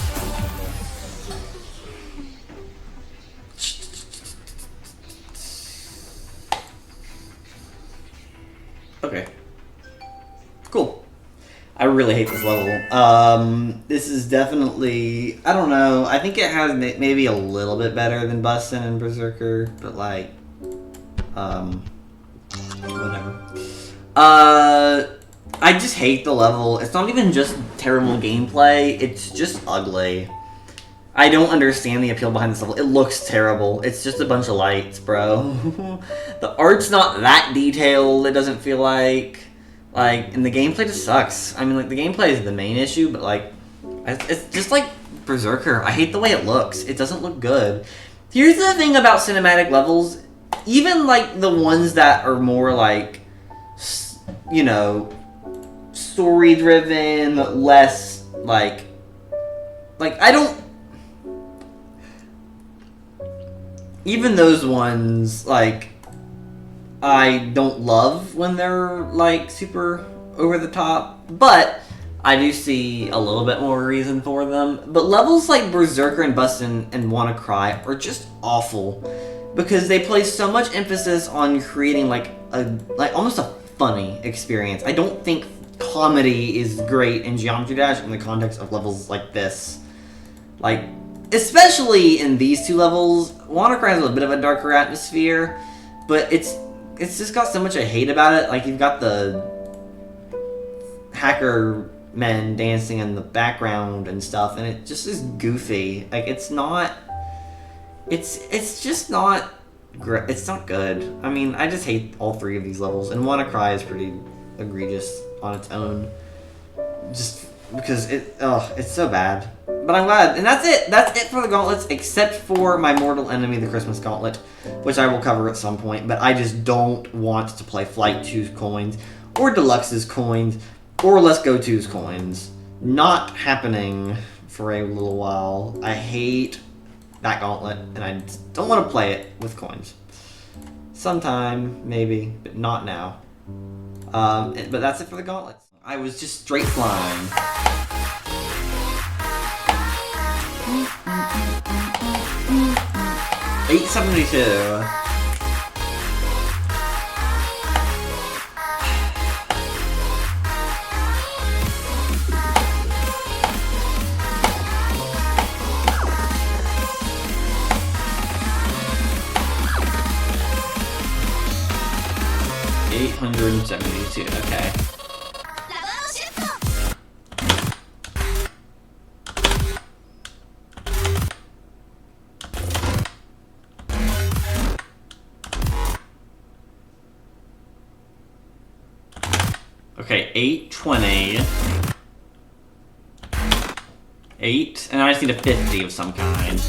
Okay. Cool. I really hate this level. This is definitely, I don't know, I think it has maybe a little bit better than BUSSIN and Berserker, but like, whatever. I just hate the level. It's not even just terrible gameplay, it's just ugly. I don't understand the appeal behind this level. It looks terrible. It's just a bunch of lights, bro. The art's not that detailed, it doesn't feel like. And the gameplay just sucks. I mean, like, the gameplay is the main issue, but, like, it's just like Berserker. I hate the way it looks. It doesn't look good. Here's the thing about cinematic levels. Even, like, the ones that are more, like, you know, story-driven, less, like, I don't... Even those ones, like, I don't love when they're, like, super over the top, but I do see a little bit more reason for them. But levels like Berserker and BUSSIN and WANNACRY are just awful because they place so much emphasis on creating, like almost a funny experience. I don't think comedy is great in Geometry Dash in the context of levels like this. Like, especially in these two levels, WANNACRY has a bit of a darker atmosphere, but it's just got so much I hate about it. Like, you've got the hacker men dancing in the background and stuff, and it just is goofy. Like, it's not... It's just not... It's not good. I mean, I just hate all three of these levels, and WannaCry is pretty egregious on its own. Just because it's so bad. But I'm glad, and that's it. That's it for the gauntlets, except for my mortal enemy, the Christmas Gauntlet, which I will cover at some point. But I just don't want to play Flight 2's coins, or Deluxe's coins, or Let's Go 2's coins. Not happening for a little while. I hate that gauntlet, and I don't want to play it with coins. Sometime, maybe, but not now. But that's it for the gauntlets. I was just straight flying. $872. $872, okay. Okay, 820. 8, and I just need a 50 of some kind.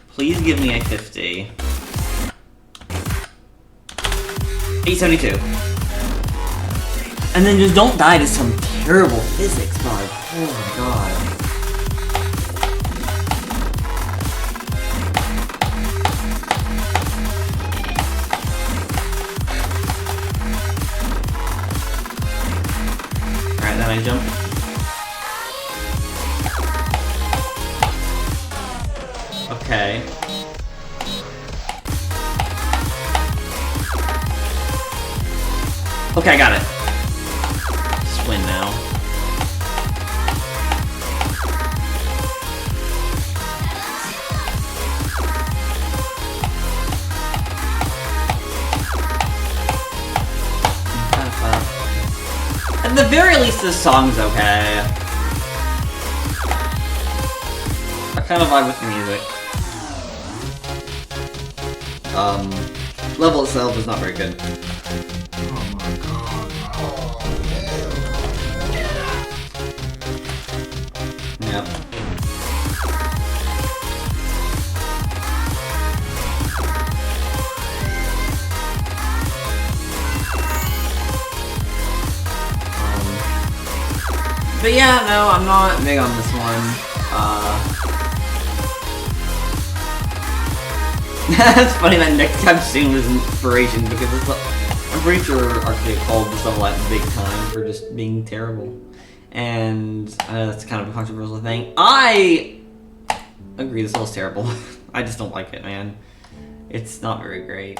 Please give me a 50. 872. And then just don't die to some terrible physics bug. Oh my god. Alright, then I jump. Okay. Okay, I got it. Just win now. At the very least, this song's okay. I kind of vibe with the music. Level itself is not very good. Yep. But yeah, no, I'm not big on this one. It's funny that next time soon was inspiration because it's I'm pretty sure Arclia called this level at big time for just being terrible. And that's kind of a controversial thing. I agree, this level's terrible. I just don't like it, man. It's not very great.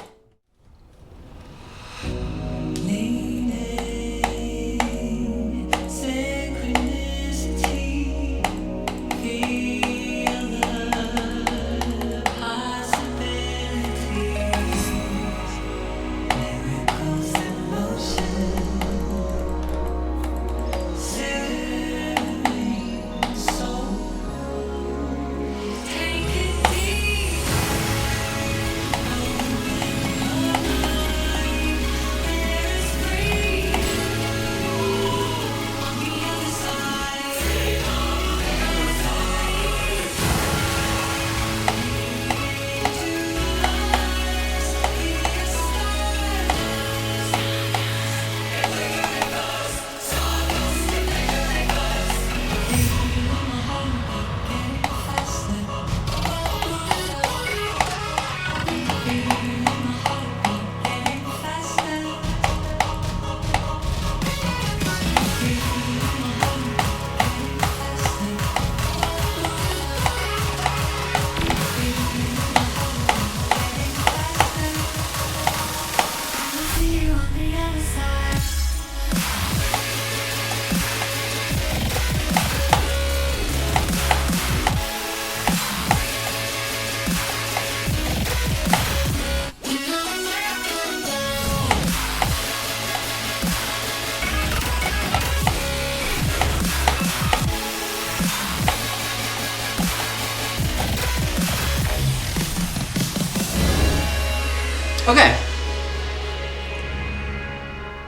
Okay.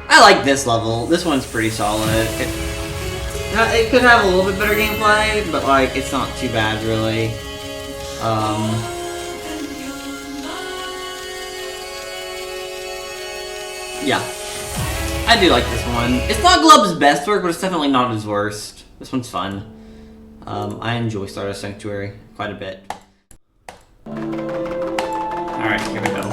I like this level. This one's pretty solid. It could have a little bit better gameplay, but like it's not too bad really. Yeah. I do like this one. It's not Glub's best work, but it's definitely not his worst. This one's fun. I enjoy Stardust Sanctuary quite a bit. Alright, here we go.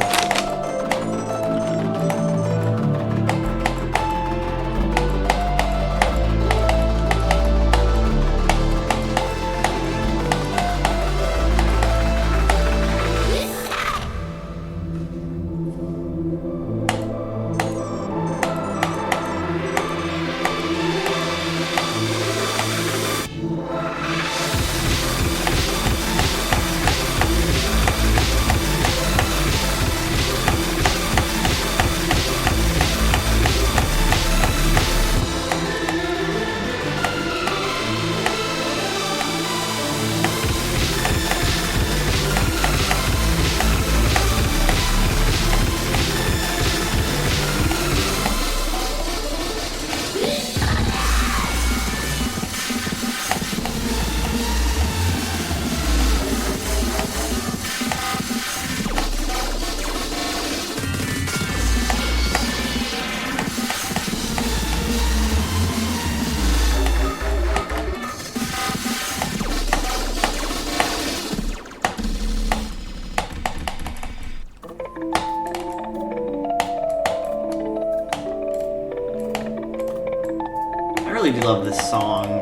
I really do love this song.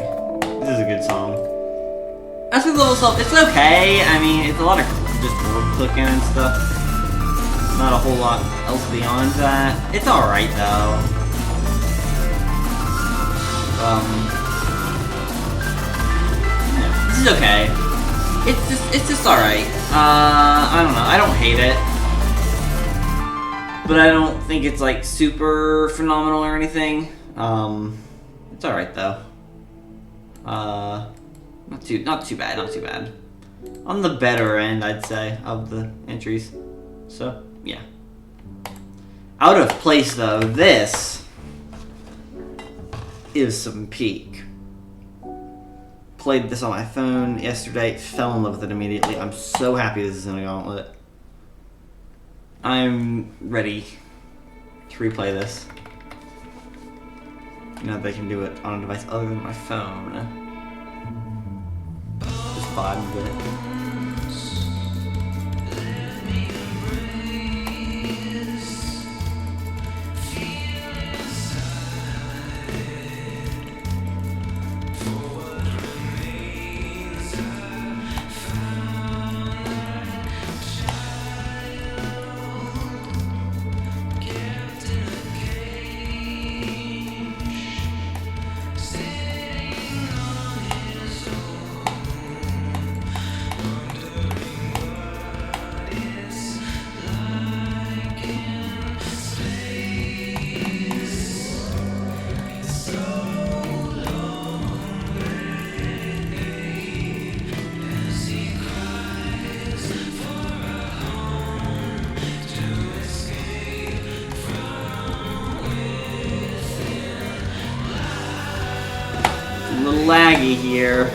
This is a good song. As for the level itself, it's okay. I mean, it's a lot of just board clicking and stuff. Not a whole lot else beyond that. It's alright though. Yeah, this is okay. It's just alright. I don't know. I don't hate it. But I don't think it's like super phenomenal or anything. It's alright though. Not too bad, not too bad. On the better end, I'd say, of the entries. So, yeah. Out of place though, this is some peak. Played this on my phone yesterday, fell in love with it immediately. I'm so happy this is in a gauntlet. I'm ready to replay this. You know, they can do it on a device other than my phone. Just vibe with it. A little laggy here.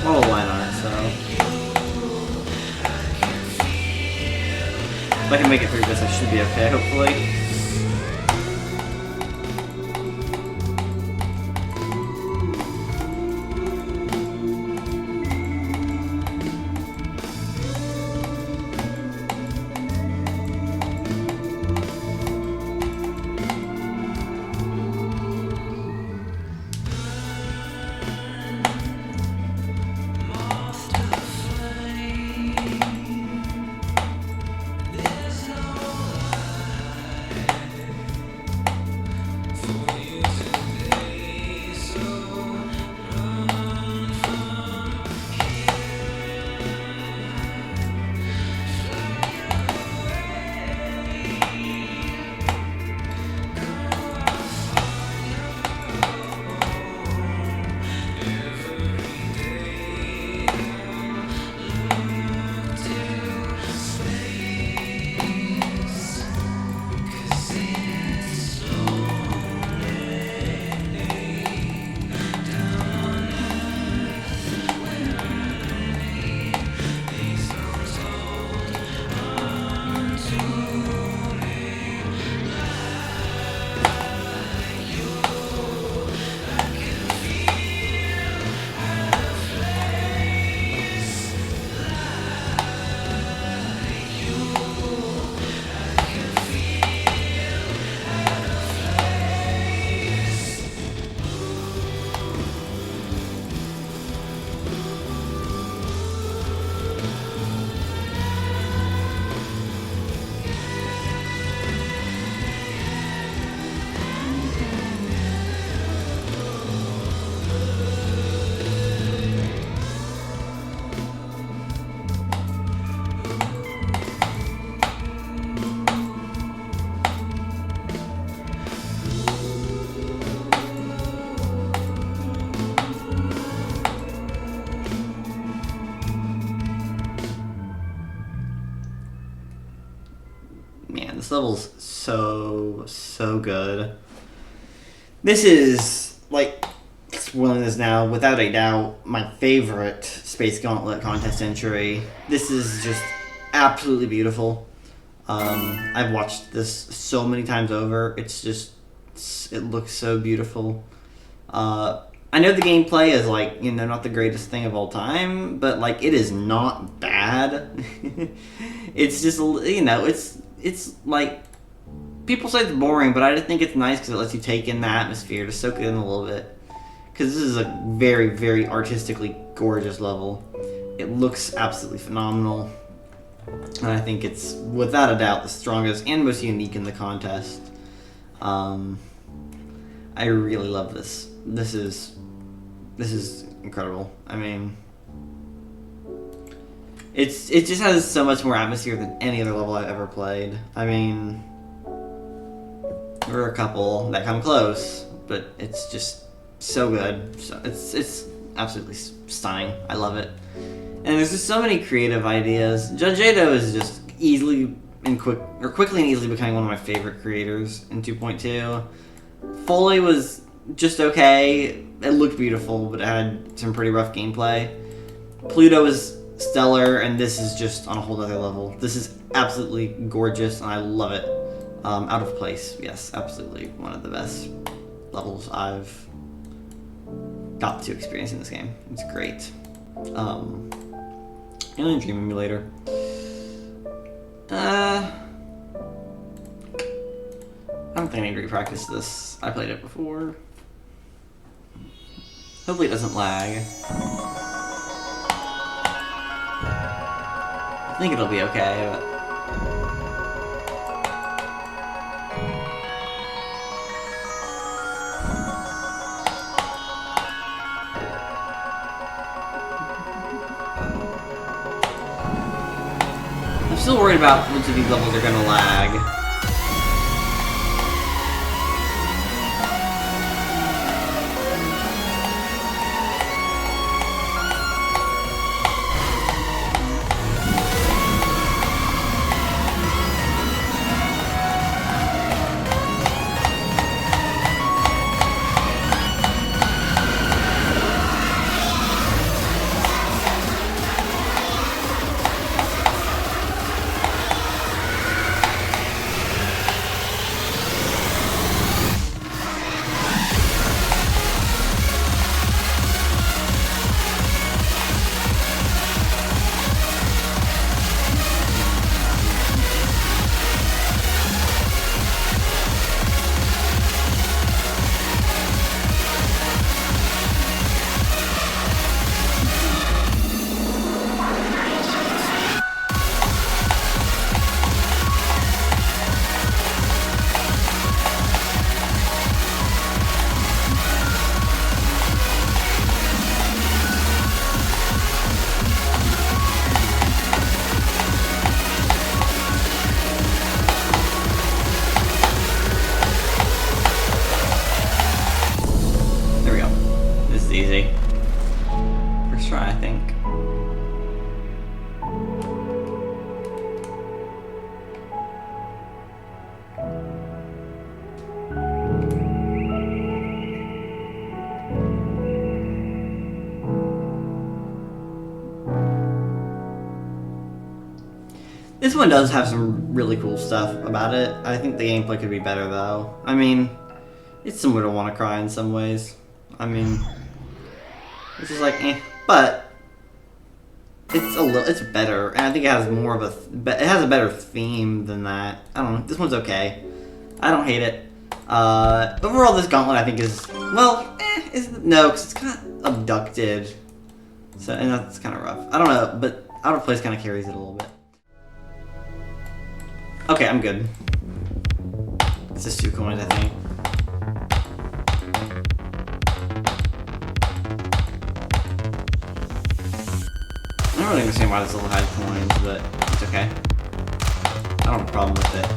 Oh, why not? So, if I can make it through this, I should be okay, hopefully. this level's so good. This is, like, spoiling this now, without a doubt, my favorite Space Gauntlet contest entry. This is just absolutely beautiful. I've watched this so many times over. It's just, it looks so beautiful. I know the gameplay is, like, you know, not the greatest thing of all time, but, like, it is not bad. It's just, you know, it's like, people say it's boring, but I just think it's nice because it lets you take in the atmosphere, to soak it in a little bit. Because this is a very, very artistically gorgeous level. It looks absolutely phenomenal. And I think it's, without a doubt, the strongest and most unique in the contest. I really love this. This is incredible. I mean, it just has so much more atmosphere than any other level I've ever played. I mean, there are a couple that come close, but it's just so good. So it's absolutely stunning. I love it. And there's just so many creative ideas. Judge Ado is just quickly and easily becoming one of my favorite creators in 2.2. Foley was just okay. It looked beautiful, but it had some pretty rough gameplay. Pluto is stellar, and this is just on a whole other level. This is absolutely gorgeous, and I love it. Out of place, yes, absolutely one of the best levels I've got to experience in this game. It's great. Alien Dream Emulator. I don't think I need to repractice this. I played it before. Hopefully it doesn't lag. I think it'll be okay, but... I'm still worried about which of these levels are gonna lag. This one does have some really cool stuff about it. I think the gameplay could be better though. I mean, it's similar to WannaCry in some ways. I mean, it's just like, but it's better, and I think it has more of it has a better theme than that. I don't know. This one's okay. I don't hate it. Overall, this gauntlet I think is, well, no, because it's kind of abducted. So, and that's kind of rough. I don't know, but Out of Place kind of carries it a little bit. Okay, I'm good. It's just 2 coins, I think. I don't really understand why this level had coins, but it's okay. I don't have a problem with it.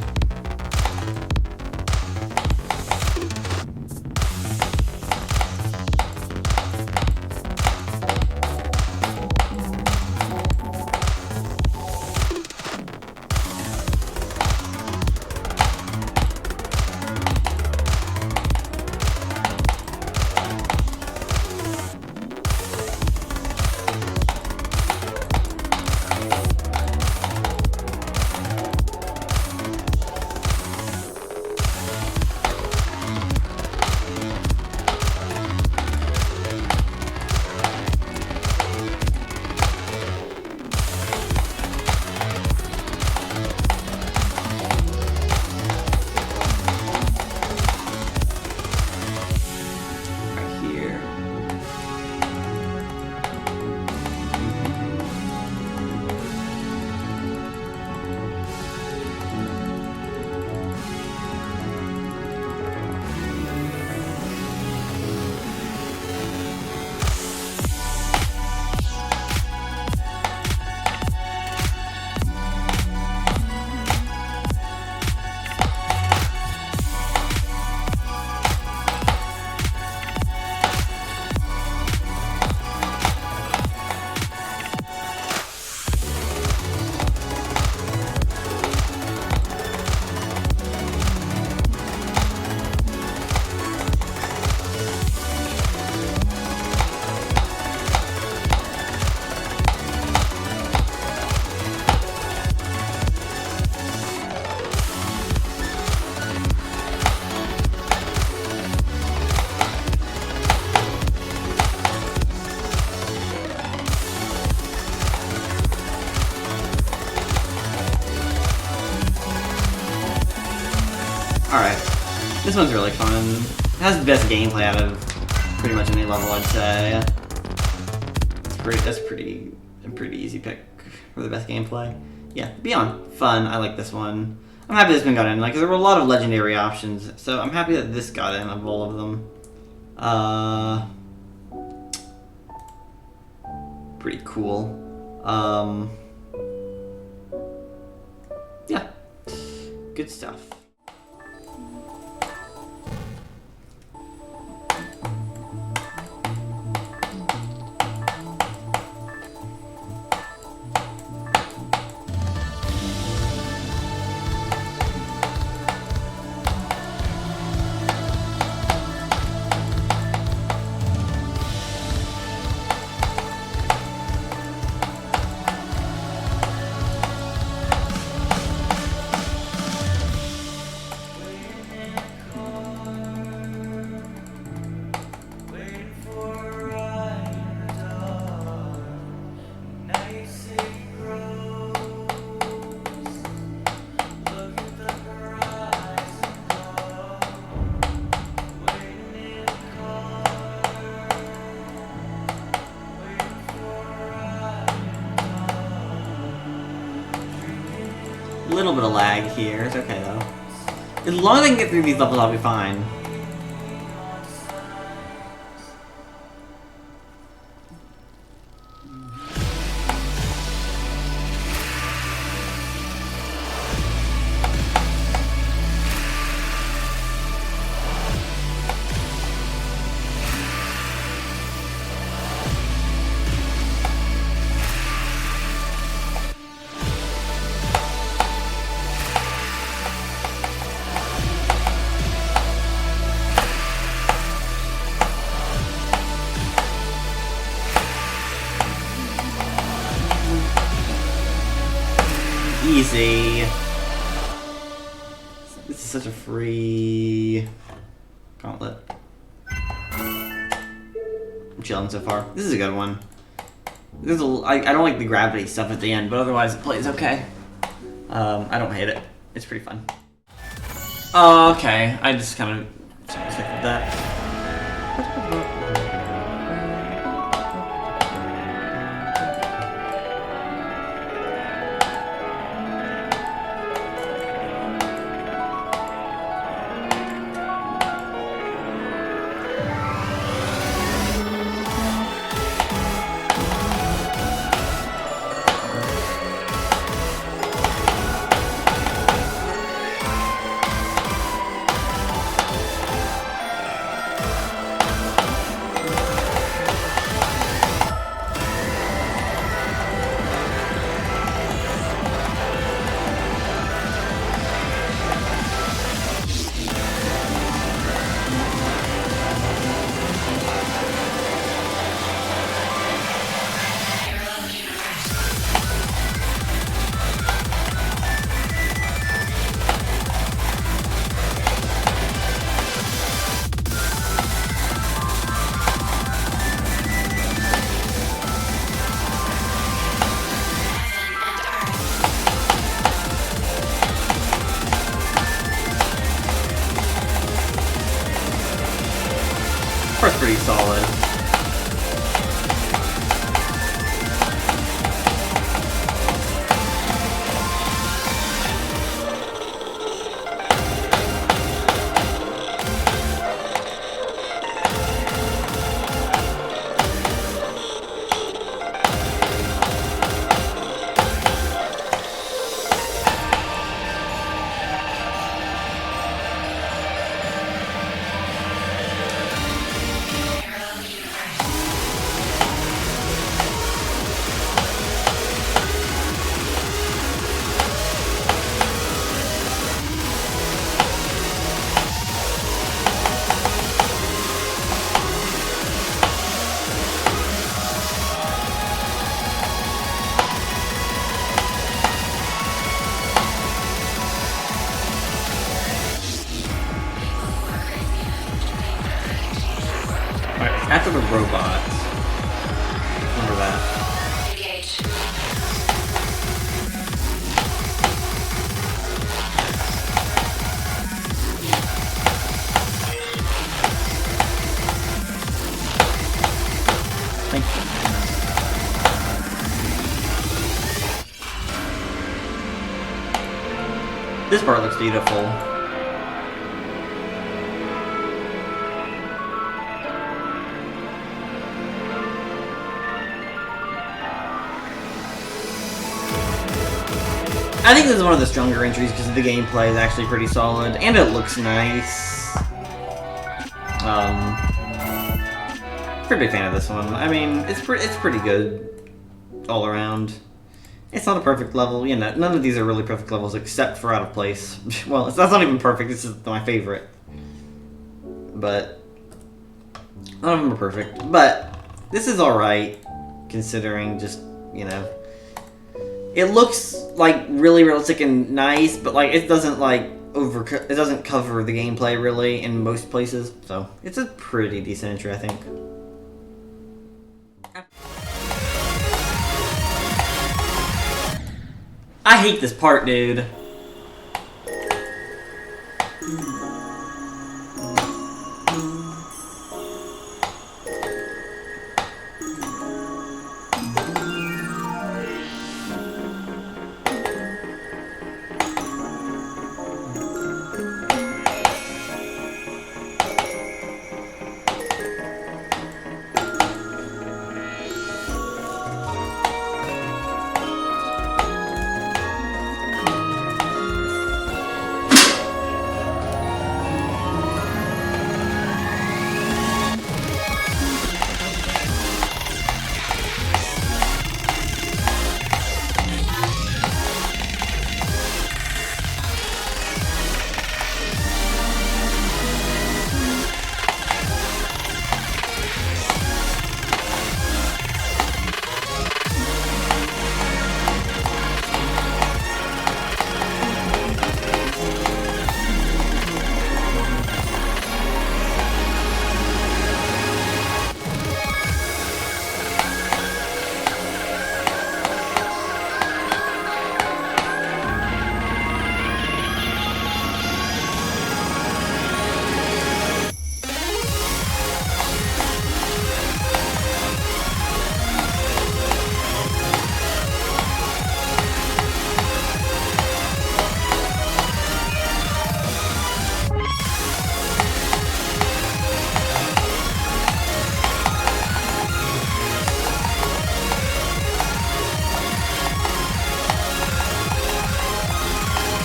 This one's really fun. It has the best gameplay out of pretty much any level, I'd say. That's a pretty easy pick for the best gameplay. Yeah, Beyond. Fun. I like this one. I'm happy this one got in, like, 'cause there were a lot of legendary options, so I'm happy that this got in of all of them. Pretty cool. Yeah. Good stuff. A little bit of lag here. It's okay though. As long as I can get through these levels, I'll be fine. Easy. This is such a free gauntlet. I'm chilling so far. This is a good one. I don't like the gravity stuff at the end, but otherwise it plays okay. I don't hate it. It's pretty fun. Oh, okay. I just kind of expected that. That's pretty solid. This part looks beautiful. I think this is one of the stronger entries because the gameplay is actually pretty solid, and it looks nice. Pretty big fan of this one. I mean, it's pretty good all around. It's not a perfect level, you know. None of these are really perfect levels except for Out of Place. Well, that's not even perfect. This is my favorite, but none of them are perfect. But this is all right considering just, you know. It looks like really realistic and nice, but like it doesn't like it doesn't cover the gameplay really in most places. So it's a pretty decent entry, I think. I hate this part, dude.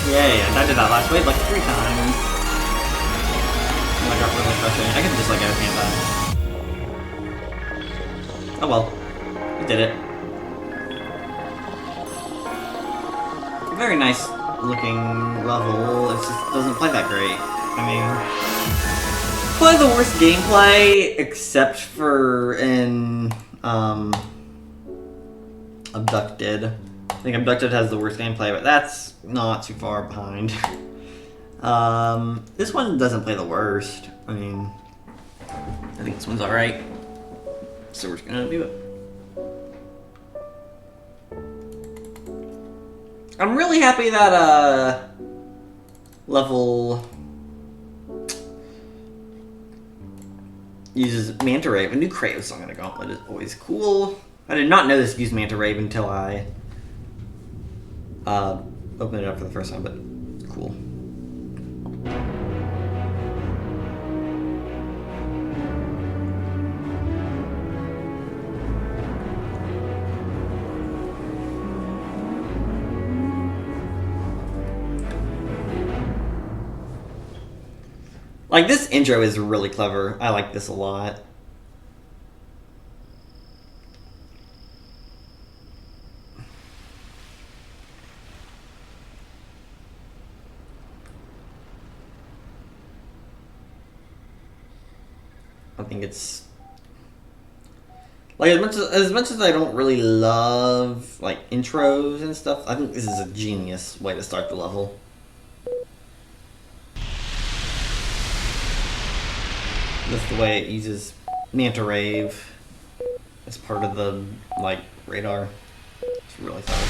Yay, I did that last wave like 3 times. Oh, I got really frustrated. I could just like out that. Oh well. We did it. Very nice looking level. It just doesn't play that great. I mean, probably the worst gameplay except for in Abducted. I think Abducted has the worst gameplay, but that's not too far behind. This one doesn't play the worst. I mean, I think this one's alright. So we're just gonna do it. I'm really happy that, level uses Manta Rave. A new Kratos song on a gauntlet is always cool. I did not know this used Manta Rave until I opened it up for the first time, but cool. Like, this intro is really clever. I like this a lot. I think it's like as much as I don't really love like intros and stuff, I think this is a genius way to start the level. That's the way it uses Manta Rave as part of the like radar. It's really solid.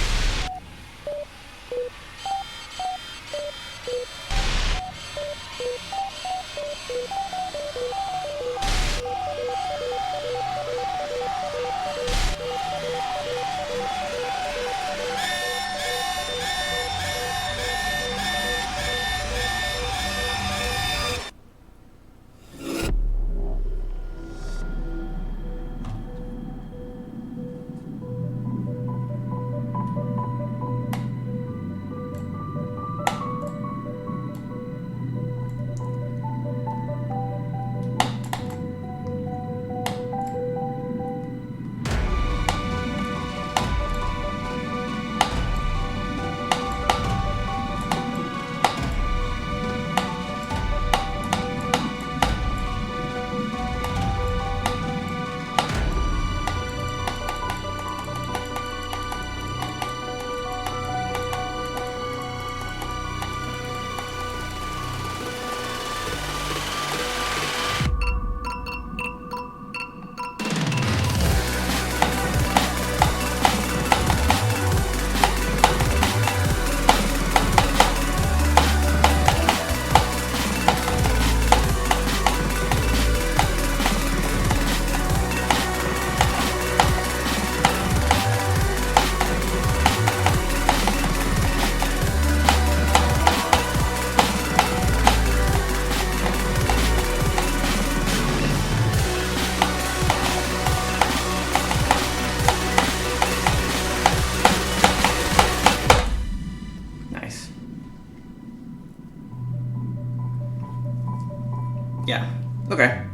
Yeah. Okay.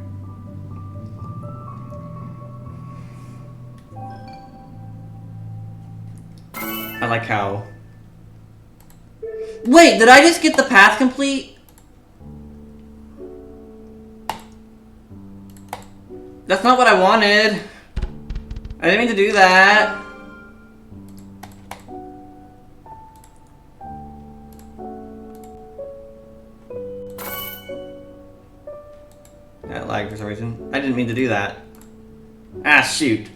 I like how... Wait, did I just get the path complete? That's not what I wanted. I didn't mean to do that. That lagged for some reason. I didn't mean to do that. Ah, shoot.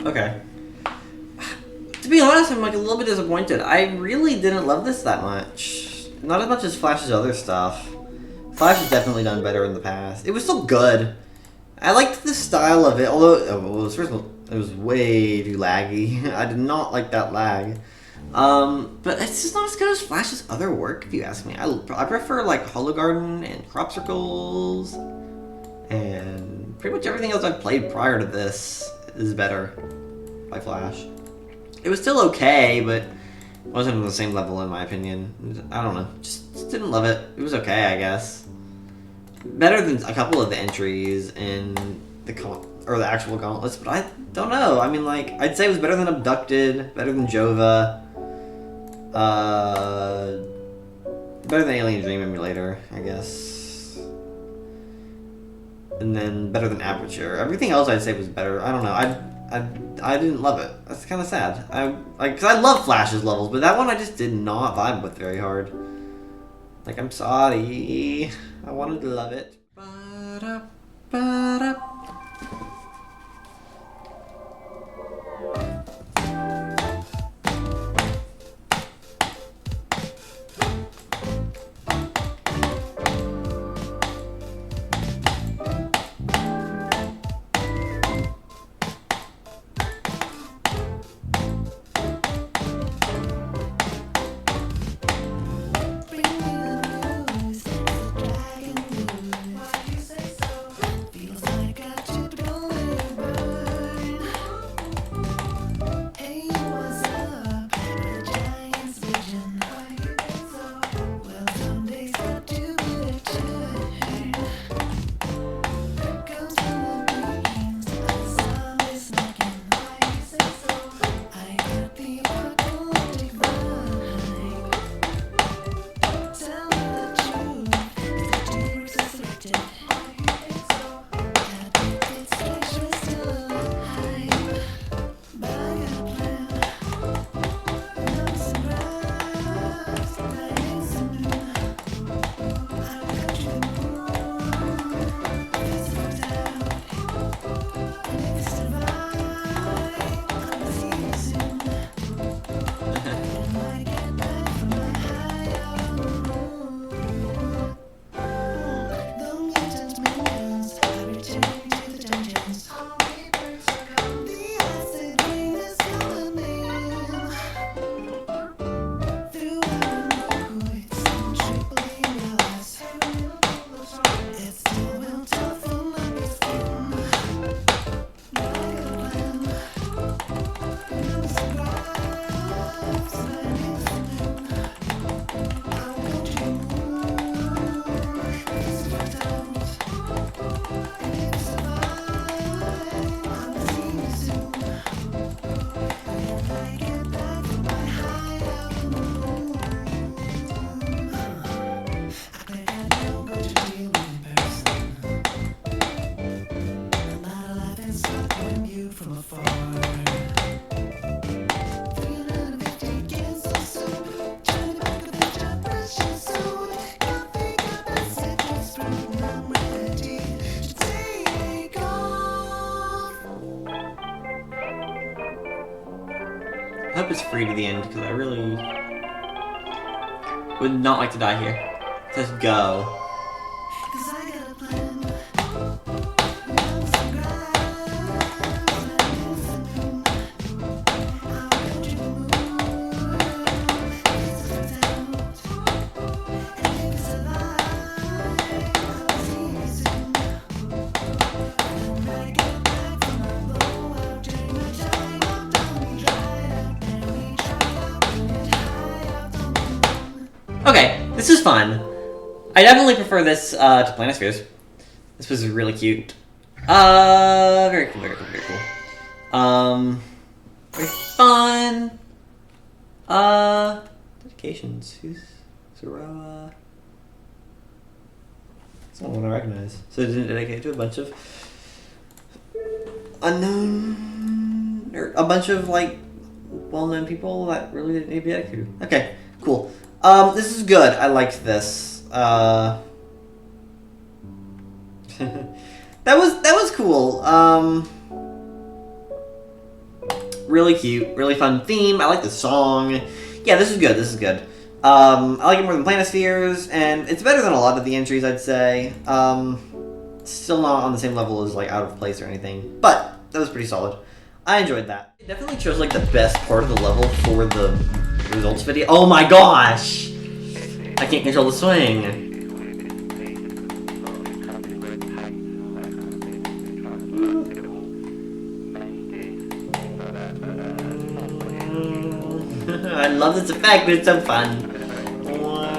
Okay. To be honest, I'm like a little bit disappointed. I really didn't love this that much. Not as much as Flash's other stuff. Flash has definitely done better in the past. It was still good. I liked the style of it, although first of all, it was way too laggy. I did not like that lag. But it's just not as good as Flash's other work, if you ask me. I prefer like Hollow Garden and Crop Circles, and pretty much everything else I've played prior to this is better by Flash. It was still okay, but wasn't on the same level in my opinion. I don't know, just didn't love it. It was okay, I guess. Better than a couple of the entries in the actual gauntlets, but I don't know. I mean, like, I'd say it was better than Abducted, better than Jova, better than Alien Dream Emulator, I guess. And then better than Aperture. Everything else I'd say was better. I don't know. I didn't love it. That's kind of sad. Cause I love Flash's levels, but that one I just did not vibe with very hard. Like, I'm sorry. I wanted to love it. Ba-da-ba-da. Feels like I hope it's free to the end because I really would not like to die here. It says go. Okay, this is fun. I definitely prefer this to Planispheres. This was really cute. Very cool, very cool, very cool. Very fun. Dedications. Who's Zero? Someone I recognize. So it didn't dedicate to a bunch of unknown, or a bunch of like well-known people that really didn't need to be dedicated. Okay, cool. This is good. I liked this. That was cool. Really cute, really fun theme. I like the song. Yeah, this is good. This is good. I like it more than Planispheres, and it's better than a lot of the entries, I'd say. Still not on the same level as like Out of Place or anything, but that was pretty solid. I enjoyed that. It definitely chose like the best part of the level for the results video. Oh my gosh! I can't control the swing. I love this effect, but it's so fun. Wow.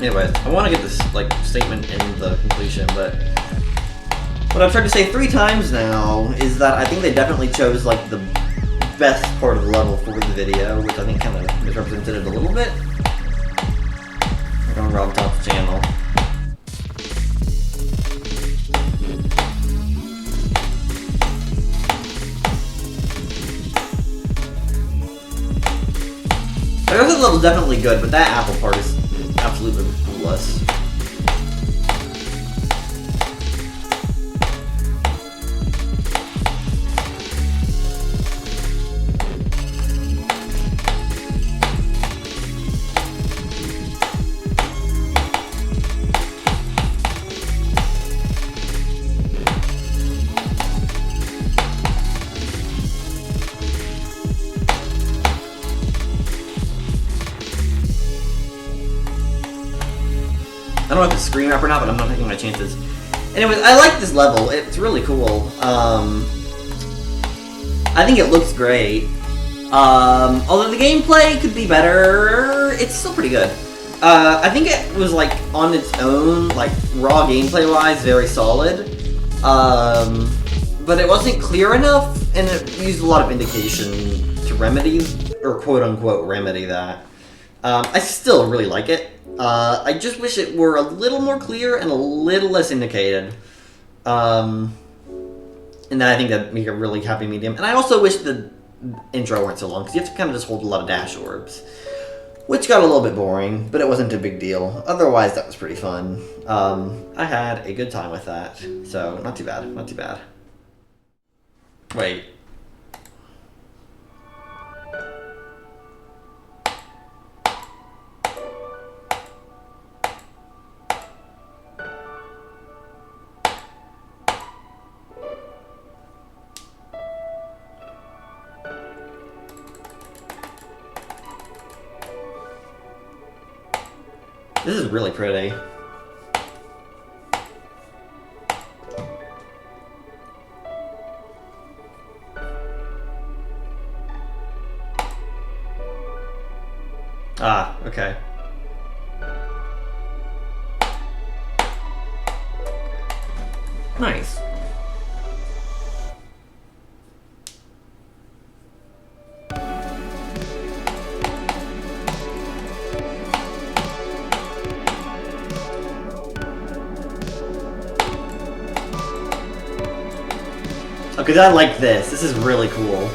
Anyways, I want to get this like statement in the completion, but what I've tried to say 3 times now is that I think they definitely chose like the best part of the level for the video, which I think kind of misrepresented it a little bit. Like on RobTop's channel. The rest of the level is definitely good, but that apple part is absolutely ridiculous. I don't know if it's screen wrap or not, but I'm not taking my chances. Anyways, I like this level. It's really cool. I think it looks great. Although the gameplay could be better, it's still pretty good. I think it was like on its own, like raw gameplay wise, very solid. But it wasn't clear enough and it used a lot of indication to remedy, or quote-unquote remedy that. I still really like it. I just wish it were a little more clear and a little less indicated. And then I think that'd make a really happy medium. And I also wish the intro weren't so long, because you have to kind of just hold a lot of dash orbs. Which got a little bit boring, but it wasn't a big deal. Otherwise, that was pretty fun. I had a good time with that. So, not too bad, not too bad. Wait. This is really pretty. Ah, okay. Nice. Okay, I like this. This is really cool.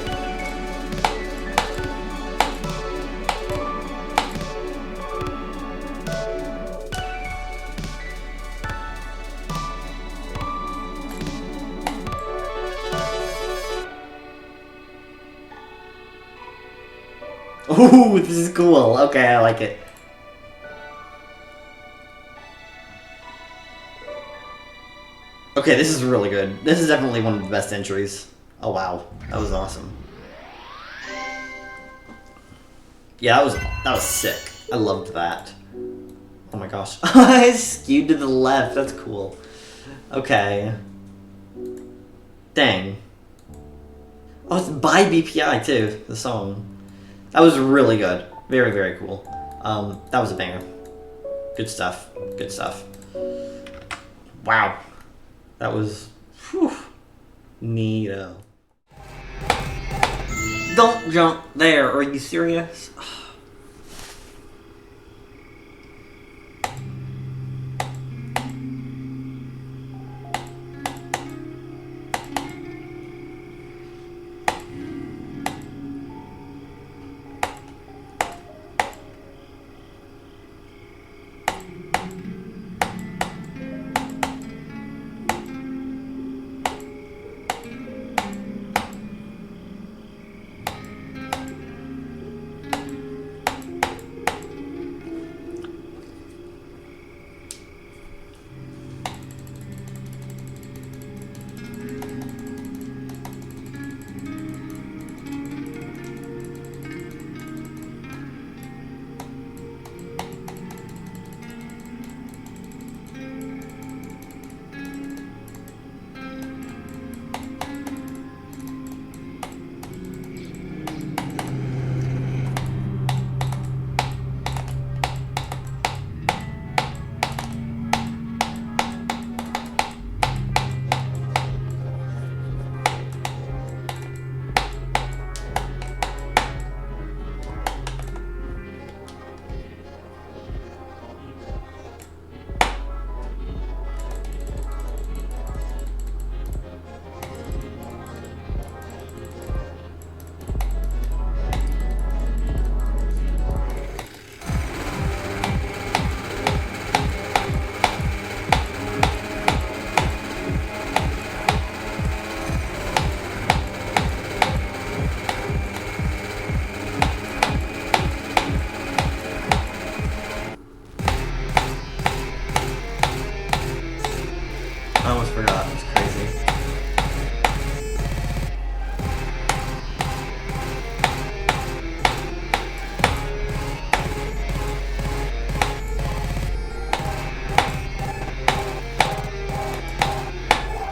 Ooh, this is cool. Okay, I like it. Okay, this is really good. This is definitely one of the best entries. Oh wow, that was awesome. Yeah, that was sick. I loved that. Oh my gosh. I skewed to the left. That's cool. Okay. Dang. Oh, it's by BPI too, the song. That was really good. Very, very cool. That was a banger. Good stuff. Good stuff. Wow. That was, whew, neato. Don't jump there, are you serious? I almost forgot. It's crazy.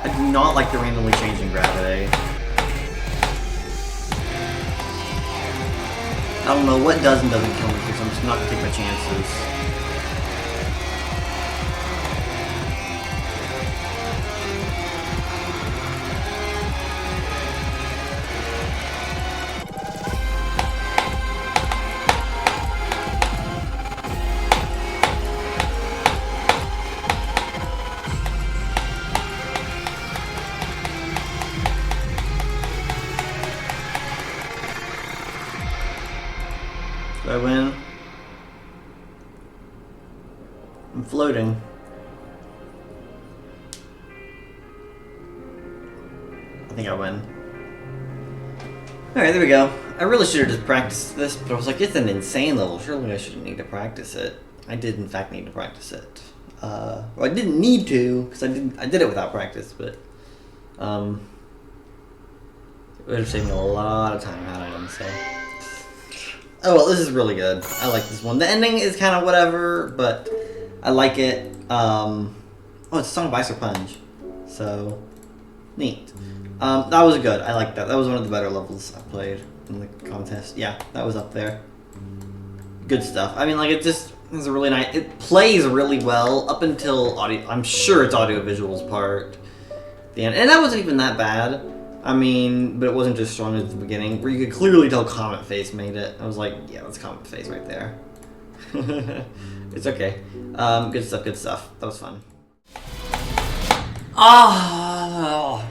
I do not like the randomly changing gravity. I don't know what does and doesn't kill me because I'm just not gonna take my chances. Do I win? I'm floating. I think I win. Alright, there we go. I really should have just practiced this, but I was like, it's an insane level. Surely I shouldn't need to practice it. I did, in fact, need to practice it. Well, I didn't need to, because I did it without practice, but it would have saved me a lot of time had I done so. Oh well, this is really good. I like this one. The ending is kind of whatever, but I like it. Oh, it's a song by Serpunge. So, neat. That was good. I like that. That was one of the better levels I played in the contest. Yeah, that was up there. Good stuff. I mean, like, it just is a really nice... It plays really well up until audio... I'm sure it's audio visuals part. The end. And that wasn't even that bad. I mean, but it wasn't just strong as the beginning, where you could clearly tell Comet Face made it. I was like, yeah, that's Comet Face right there. It's okay. Good stuff, good stuff. That was fun. Oh!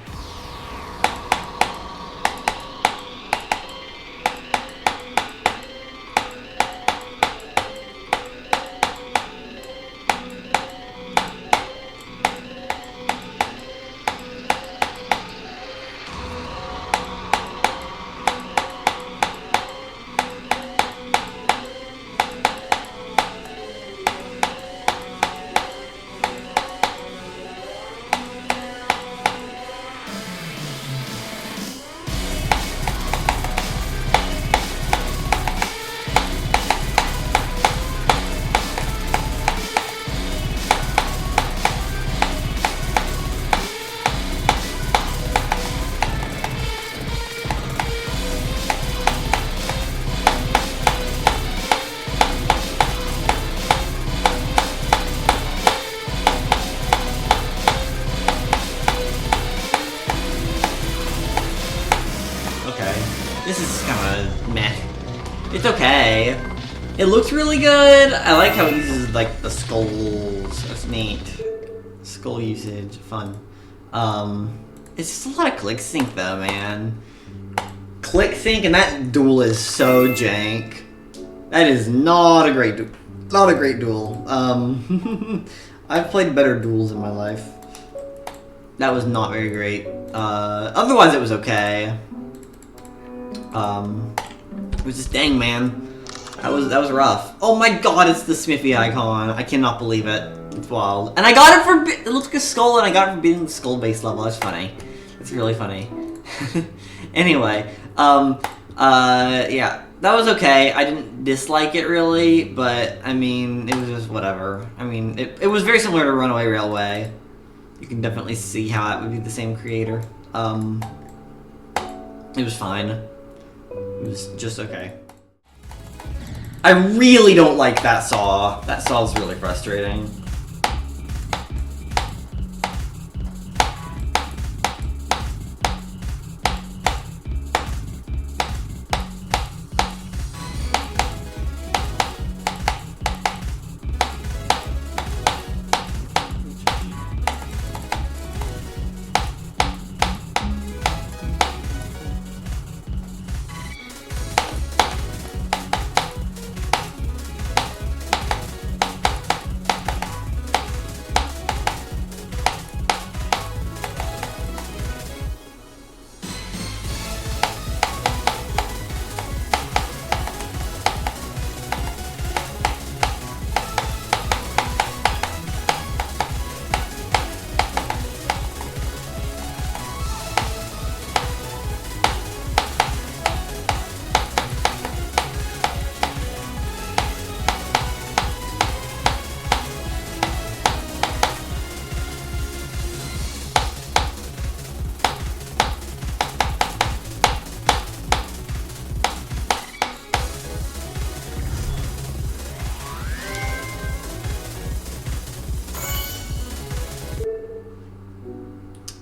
This is kind of meh. It's okay. It looks really good. I like how it uses like the skulls. That's neat. Skull usage, fun. It's just a lot of click sync though, man. Click sync and that duel is so jank. That is not a great duel. I've played better duels in my life. That was not very great. Otherwise it was okay. It was just dang, man. That was rough. Oh my god, it's the Smithy icon. I cannot believe it. It's wild. And I got it for it looks like a skull, and I got it for beating the skull-based level. That's funny. It's really funny. Anyway, yeah, that was okay. I didn't dislike it really, but I mean, it was just whatever. I mean, it was very similar to Runaway Railway. You can definitely see how that would be the same creator. It was fine. It was just okay. I really don't like that saw. That saw is really frustrating.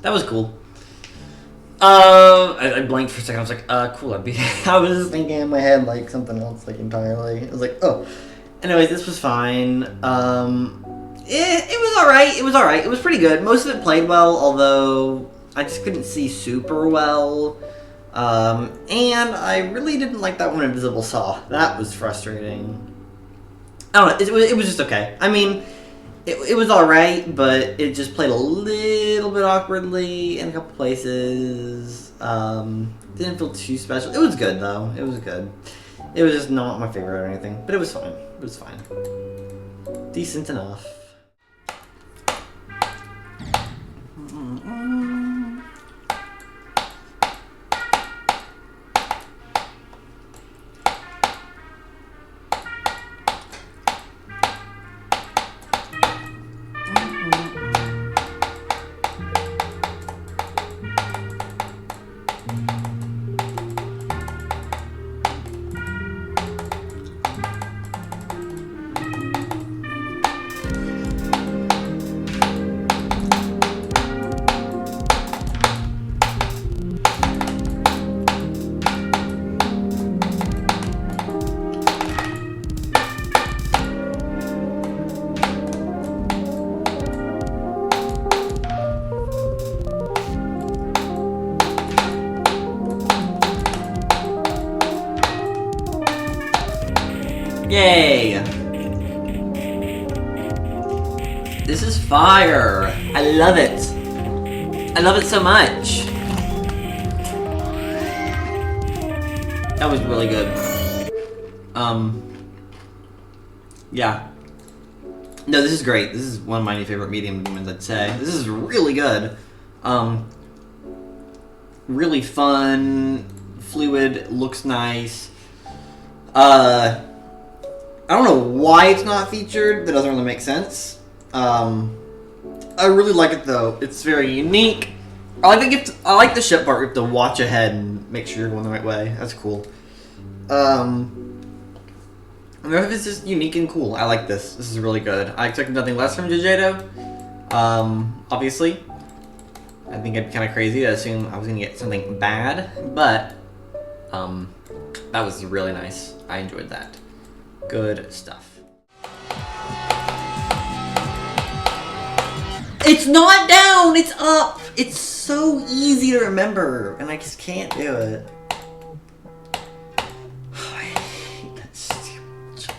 That was cool. I blanked for a second. I was like, cool. I was just thinking in my head like something else, like entirely. I was like, oh. Anyways, this was fine. It was alright. It was alright. It was pretty good. Most of it played well, although I just couldn't see super well. And I really didn't like that one invisible saw. That was frustrating. I don't know, it was just okay. I mean, it was alright, but it just played a little bit awkwardly in a couple places. Didn't feel too special. It was good, though. It was good. It was just not my favorite or anything, but it was fine. It was fine. Decent enough. Yay! This is fire! I love it! I love it so much! That was really good. Yeah. No, this is great. This is one of my new favorite medium demons, I'd say. This is really good. Really fun, fluid, looks nice. I don't know why it's not featured. That doesn't really make sense. I really like it though. It's very unique. I like the ship part. You have to watch ahead and make sure you're going the right way. That's cool. I don't know if it's just unique and cool. I like this. This is really good. I expected nothing less from Jajedo. Obviously. I think it'd be kind of crazy to assume I was going to get something bad, but that was really nice. I enjoyed that. Good stuff. It's not down! It's up! It's so easy to remember, and I just can't do it. I hate that stupid joke.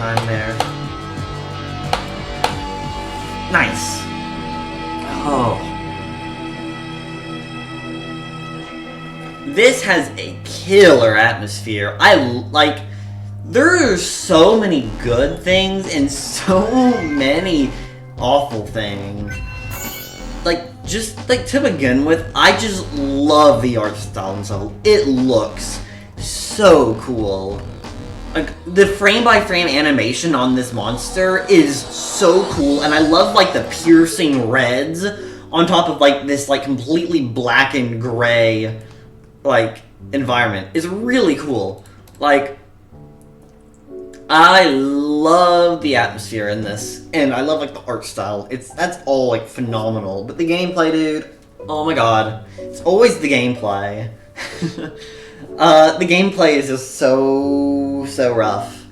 time there. Nice. Oh. This has a killer atmosphere. There are so many good things and so many awful things. To begin with, I just love the art style in this level. It looks so cool. The frame-by-frame animation on this monster is so cool, and I love, the piercing reds on top of, this, completely black and gray, environment. It's really cool. I love the atmosphere in this, and I love, the art style. That's all, phenomenal. But the gameplay, dude, oh my god. It's always the gameplay. The gameplay is just so rough.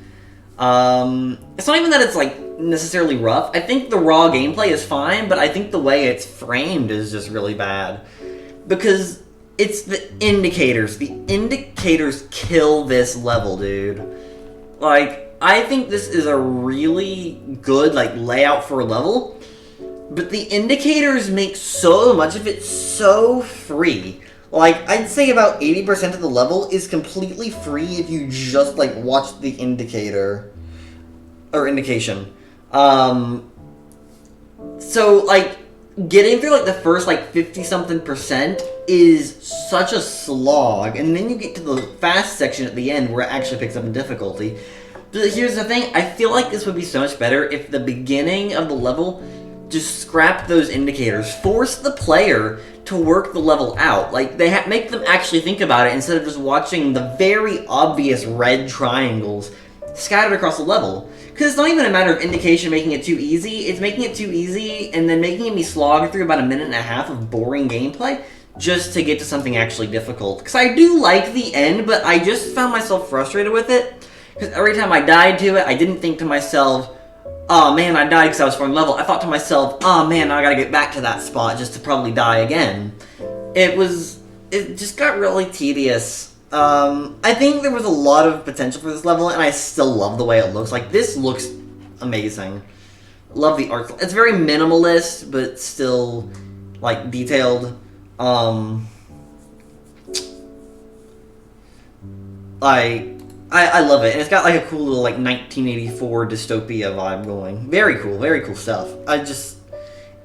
It's not even that it's, necessarily rough. I think the raw gameplay is fine, but I think the way it's framed is just really bad. Because it's the indicators. The indicators kill this level, dude. I think this is a really good, layout for a level, but the indicators make so much of it so free. I'd say about 80% of the level is completely free if you just, watch the indicator. Or indication. So, getting through, the first, 50-something% is such a slog, and then you get to the fast section at the end where it actually picks up in difficulty. But here's the thing, I feel like this would be so much better if the beginning of the level just scrapped those indicators. Force the player to work the level out. Make them actually think about it instead of just watching the very obvious red triangles scattered across the level. Because it's not even a matter of indication making it too easy, it's making it too easy and then making me slog through about 1.5 minutes of boring gameplay just to get to something actually difficult. Because I do like the end, but I just found myself frustrated with it. Because every time I died to it, I didn't think to myself, oh man, I died because I was far in level. I thought to myself, oh man, now I gotta get back to that spot just to probably die again. It just got really tedious. I think there was a lot of potential for this level, and I still love the way it looks. This looks amazing. Love the art. It's very minimalist, but still, detailed. I love it, and it's got a cool little 1984 dystopia vibe going. Very cool stuff.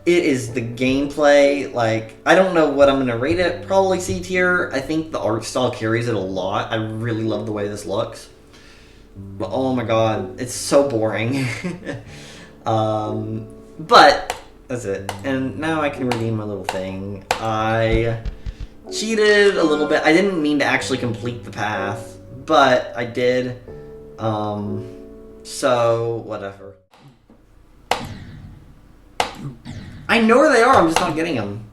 It is the gameplay, I don't know what I'm gonna rate it, probably C tier. I think the art style carries it a lot. I really love the way this looks. But oh my god, it's so boring. But that's it. And now I can redeem my little thing. I cheated a little bit. I didn't mean to actually complete the path, but I did. So whatever. I know where they are, I'm just not getting them.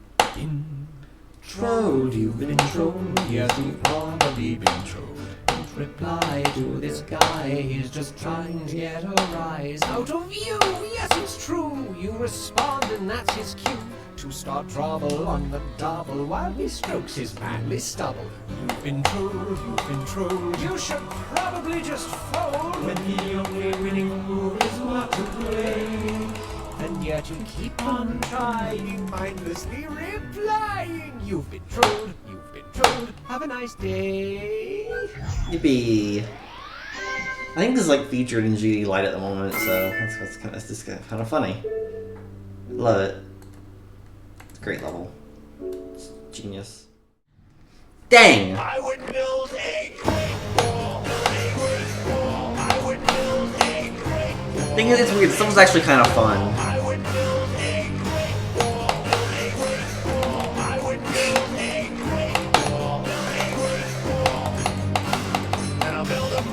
Trolled, you've been trolled, yes, you've probably been trolled. Don't reply to this guy, he's just trying to get a rise out of you, yes, it's true. You respond and that's his cue to start trouble on the double while he strokes his manly stubble. You've been trolled, you should probably just fold when the only winning move is not to play. And yet you keep on trying, mindlessly replying. You've been trolled, have a nice day. Yippee. I think this is featured in GD Lite at the moment, so that's just kind of funny. Love it. It's a great level. It's genius. Dang! I would build a great wall, I would build a great wall. Thing is, it's weird. This one's actually kind of fun. I would build a great wall, I would build a great wall, and I'll build them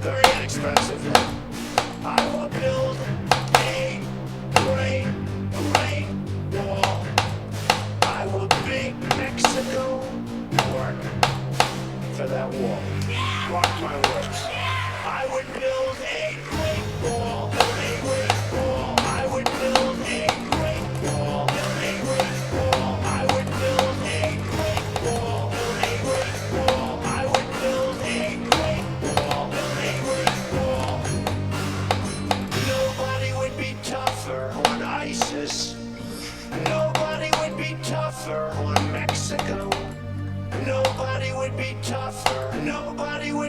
very inexpensively. I will build a great wall. I will make Mexico work for that wall. Mark my words. I would build a great wall, I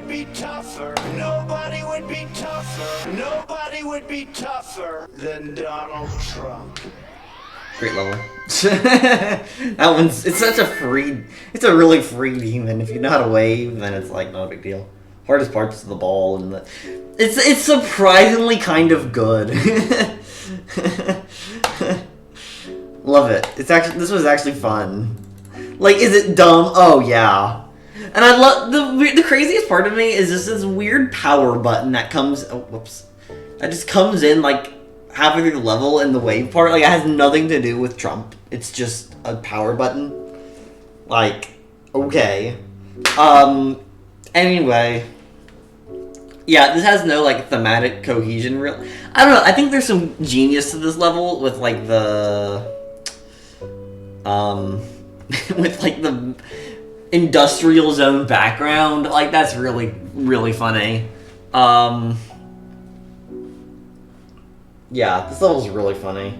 would be tougher. Nobody would be tougher. Nobody would be tougher than Donald Trump. Great level. That one's, it's such a free, it's a really free demon. If you know how to wave, then it's like not a big deal. Hardest part's the ball and the, it's surprisingly kind of good. Love it. It's actually, this was actually fun. Like, is it dumb? Oh yeah. And I love, the craziest part of me is just this weird power button that comes, oh whoops. That just comes in like halfway through the level in the wave part. Like, it has nothing to do with Trump. It's just a power button. Like, okay. Anyway. Yeah, this has no, like, thematic cohesion, real. I don't know, I think there's some genius to this level with, like, the... with, like, the industrial zone background. Like, that's really, really funny. Yeah, this level's really funny.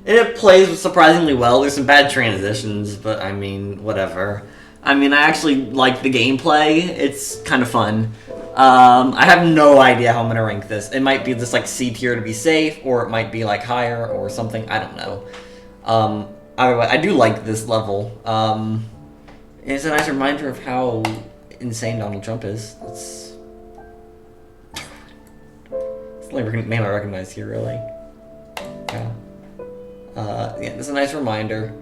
And it plays surprisingly well. There's some bad transitions, but, I mean, whatever. I mean, I actually like the gameplay. It's kind of fun. I have no idea how I'm gonna rank this. It might be just like C tier to be safe, or it might be like higher or something. I don't know. Either way, I do like this level. It's a nice reminder of how insane Donald Trump is. It's the only name I recognize here, really. Yeah. Yeah, it's a nice reminder.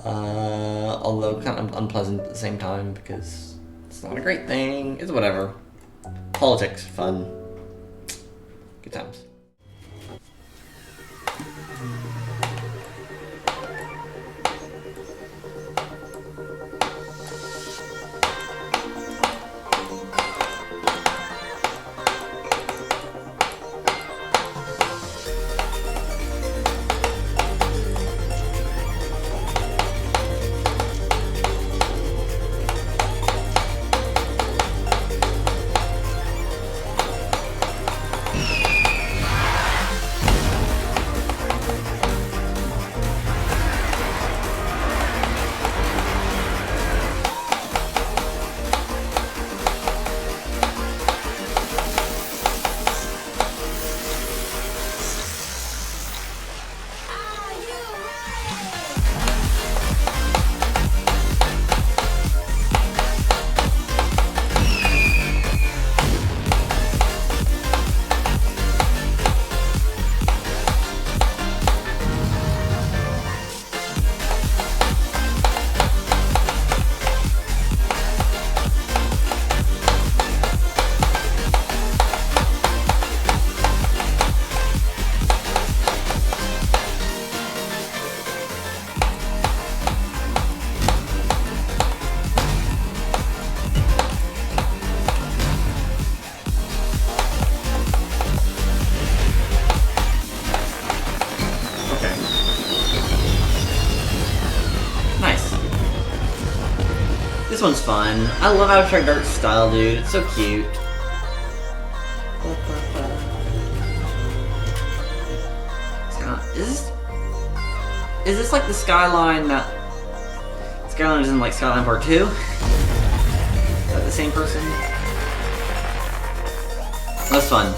Although kind of unpleasant at the same time because it's not a great thing. It's whatever. Politics, fun. Good times. This one's fun. I love AbstractDark's style, dude. It's so cute. Is this like the Skyline that... Skyline is in like Skyline Part 2? Is that the same person? That's fun.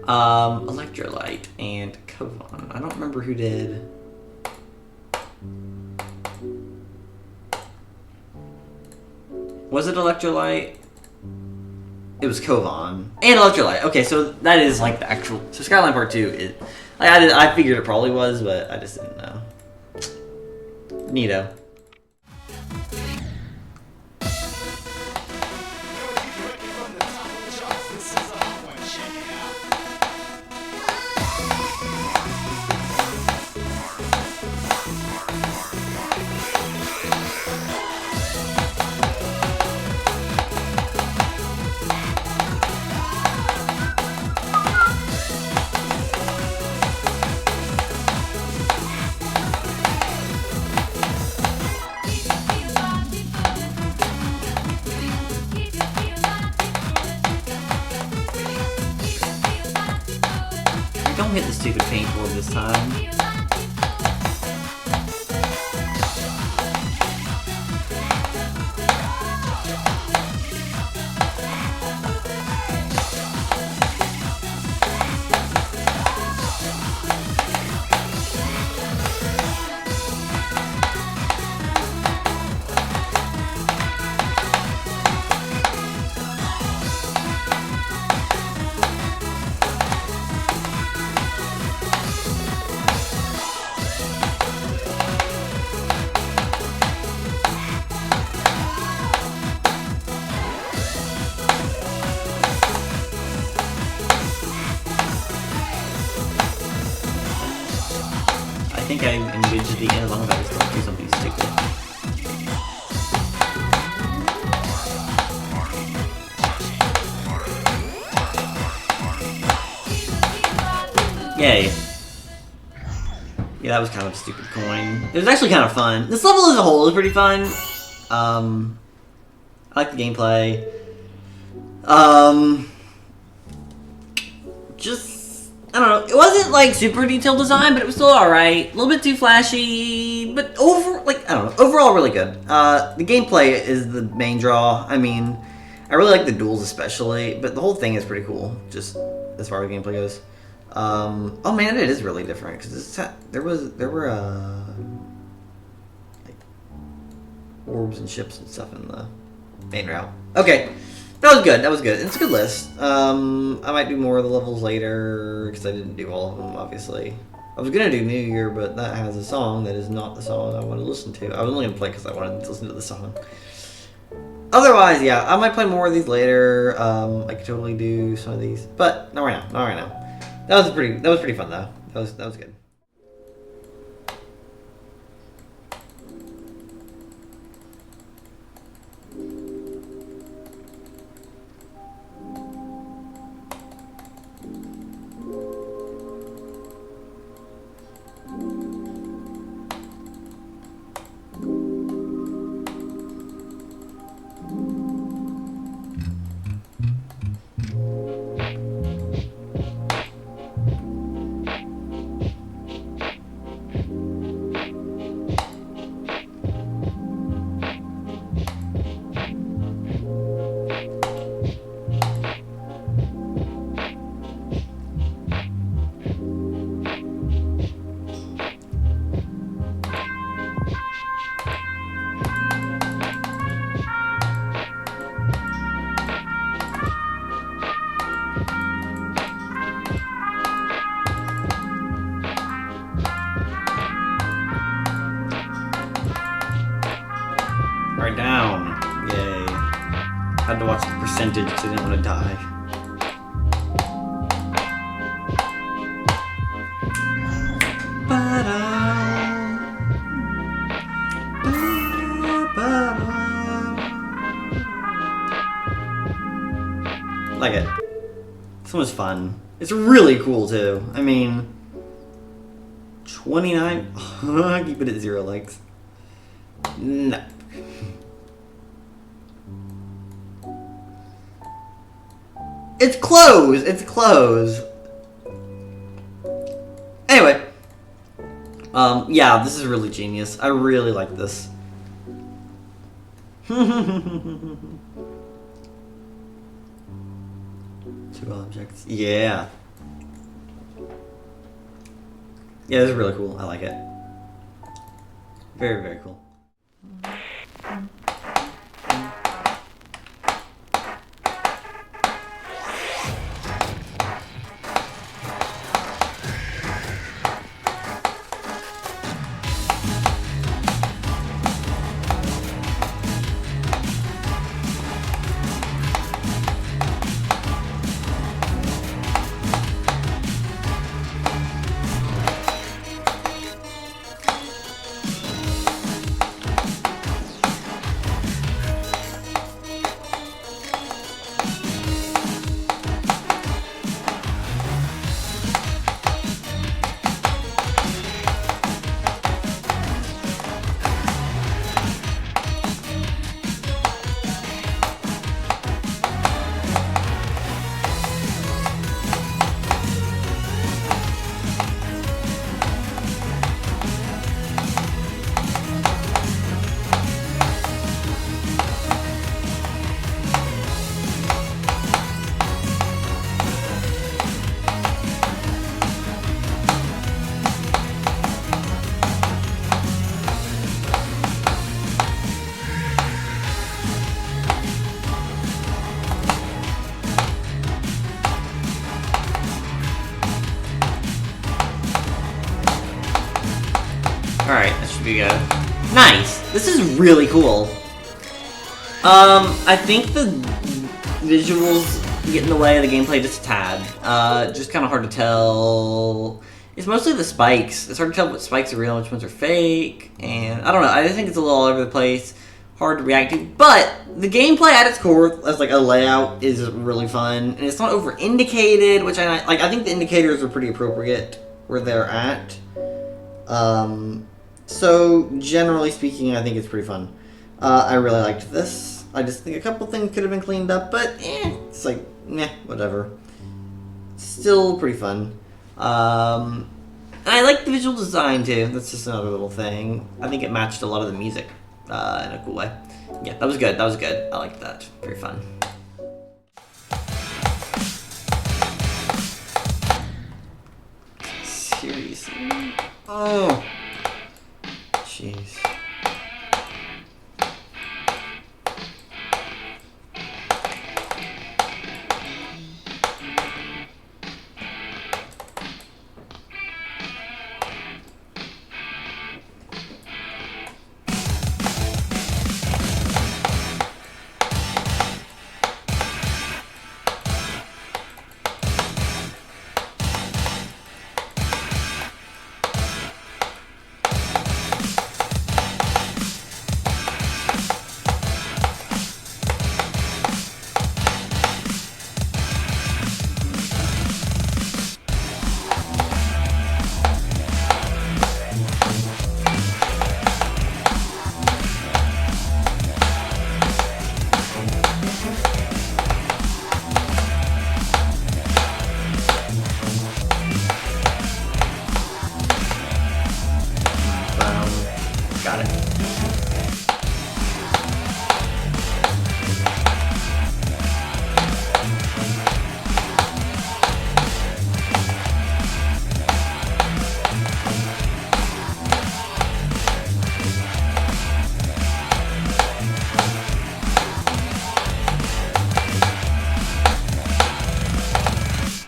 Electrolyte and Kovan. I don't remember who did... Was it Electrolyte? It was Kovan. And Electrolyte. Okay, so that is like the actual... So Skyline Part 2 is... Like, I figured it probably was, but I just didn't know. Neato. Don't hit the stupid paintboard this time. think I engaged at the end as long as I was going to do something stupid. Yay. Yeah, that was kind of a stupid coin. It was actually kind of fun. This level as a whole is pretty fun. I like the gameplay. Just, I don't know. It wasn't like super detailed design, but it was still alright. A little bit too flashy, but overall really good. The gameplay is the main draw. I mean, I really like the duels especially, but the whole thing is pretty cool, just as far as the gameplay goes. Oh man, it is really different because there were like orbs and ships and stuff in the main route. Okay, that was good. That was good. It's a good list. I might do more of the levels later because I didn't do all of them. Obviously, I was gonna do New Year, but that has a song that is not the song I want to listen to. I was only gonna play because I wanted to listen to the song. Otherwise, yeah, I might play more of these later. I could totally do some of these, but not right now. Not right now. That was pretty fun though. That was good. Down. Yay. Had to watch the percentage because I didn't want to die. Like it. This one was fun. It's really cool too. I mean, 29. Keep it at 0 likes. No. It's close. It's close. Anyway. Yeah, this is really genius. I really like this. Two objects. Yeah. Yeah, this is really cool. I like it. Very, very cool. Alright, that should be good. Nice! This is really cool. I think the visuals get in the way of the gameplay just a tad. Just kind of hard to tell It's mostly the spikes. It's hard to tell what spikes are real and which ones are fake. And I don't know. I just think it's a little all over the place. Hard to react to. But the gameplay at its core, as like a layout, is really fun. And it's not over indicated, which I like. I think the indicators are pretty appropriate where they're at. So generally speaking, I think it's pretty fun. I really liked this. I just think a couple things could have been cleaned up, but it's like, whatever. Still pretty fun. And I like the visual design too. That's just another little thing. I think it matched a lot of the music in a cool way. Yeah, that was good. That was good. I liked that. Very fun. Seriously? Oh. Jeez.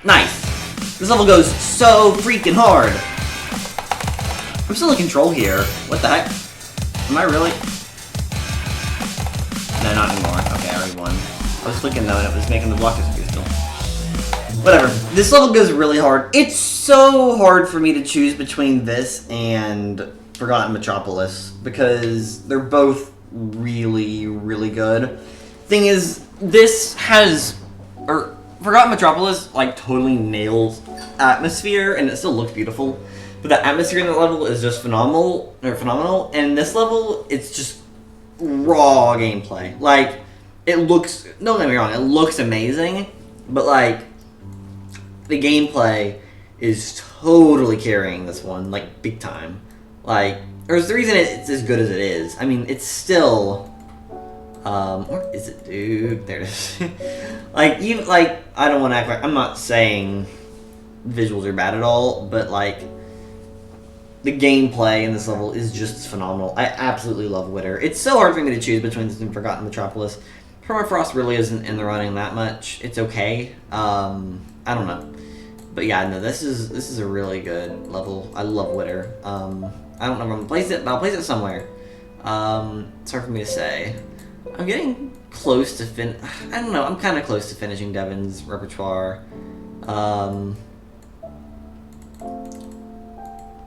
Nice. This level goes so freaking hard. I'm still in control here. What the heck? Am I really? No, not anymore. Okay, I already won. I was clicking though and it was making the block disappear still. Whatever. This level goes really hard. It's so hard for me to choose between this and Forgotten Metropolis because they're both really, really good. Thing is, this has... Forgotten Metropolis, like, totally nails atmosphere, and it still looks beautiful. But the atmosphere in that level is just phenomenal. And this level, it's just raw gameplay. Like, it looks, don't get me wrong, it looks amazing, but, like, the gameplay is totally carrying this one, like, big time. Like, there's the reason it's as good as it is. I mean, it's still... where is it, dude? There it is. I don't want to act like... I'm not saying visuals are bad at all, but, like, the gameplay in this level is just phenomenal. I absolutely love Witter. It's so hard for me to choose between this and Forgotten Metropolis. Permafrost really isn't in the running that much. It's okay. I don't know. But yeah, no, this is a really good level. I love Witter. I don't know if I'm going to place it, but I'll place it somewhere. It's hard for me to say. I'm getting close to I don't know, I'm kind of close to finishing Devin's repertoire.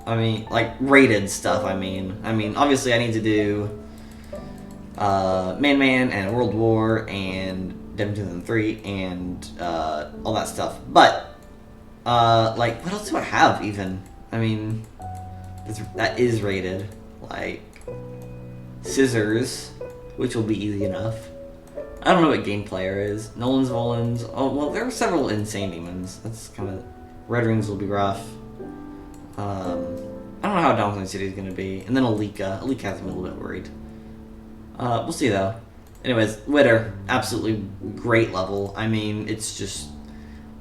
I mean, like, rated stuff, I mean, obviously I need to do Man Man and World War and Devin 2003 and all that stuff. But, like, what else do I have, even? I mean, that is rated. Like, Scissors, which will be easy enough. I don't know what Game Player is. Nolan's Volans. Oh, well, there are several Insane Demons. That's kind of... Red Rings will be rough. I don't know how Downtown City is going to be. And then Alika. Alika has me a little bit worried. We'll see, though. Anyways, Witter. Absolutely great level. I mean, it's just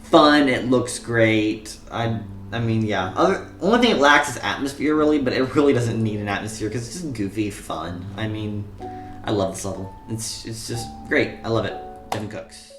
fun. It looks great. I mean, yeah. Only thing it lacks is atmosphere, really, but it really doesn't need an atmosphere because it's just goofy fun. I mean... I love this level. It's just great. I love it. Devin Cooks.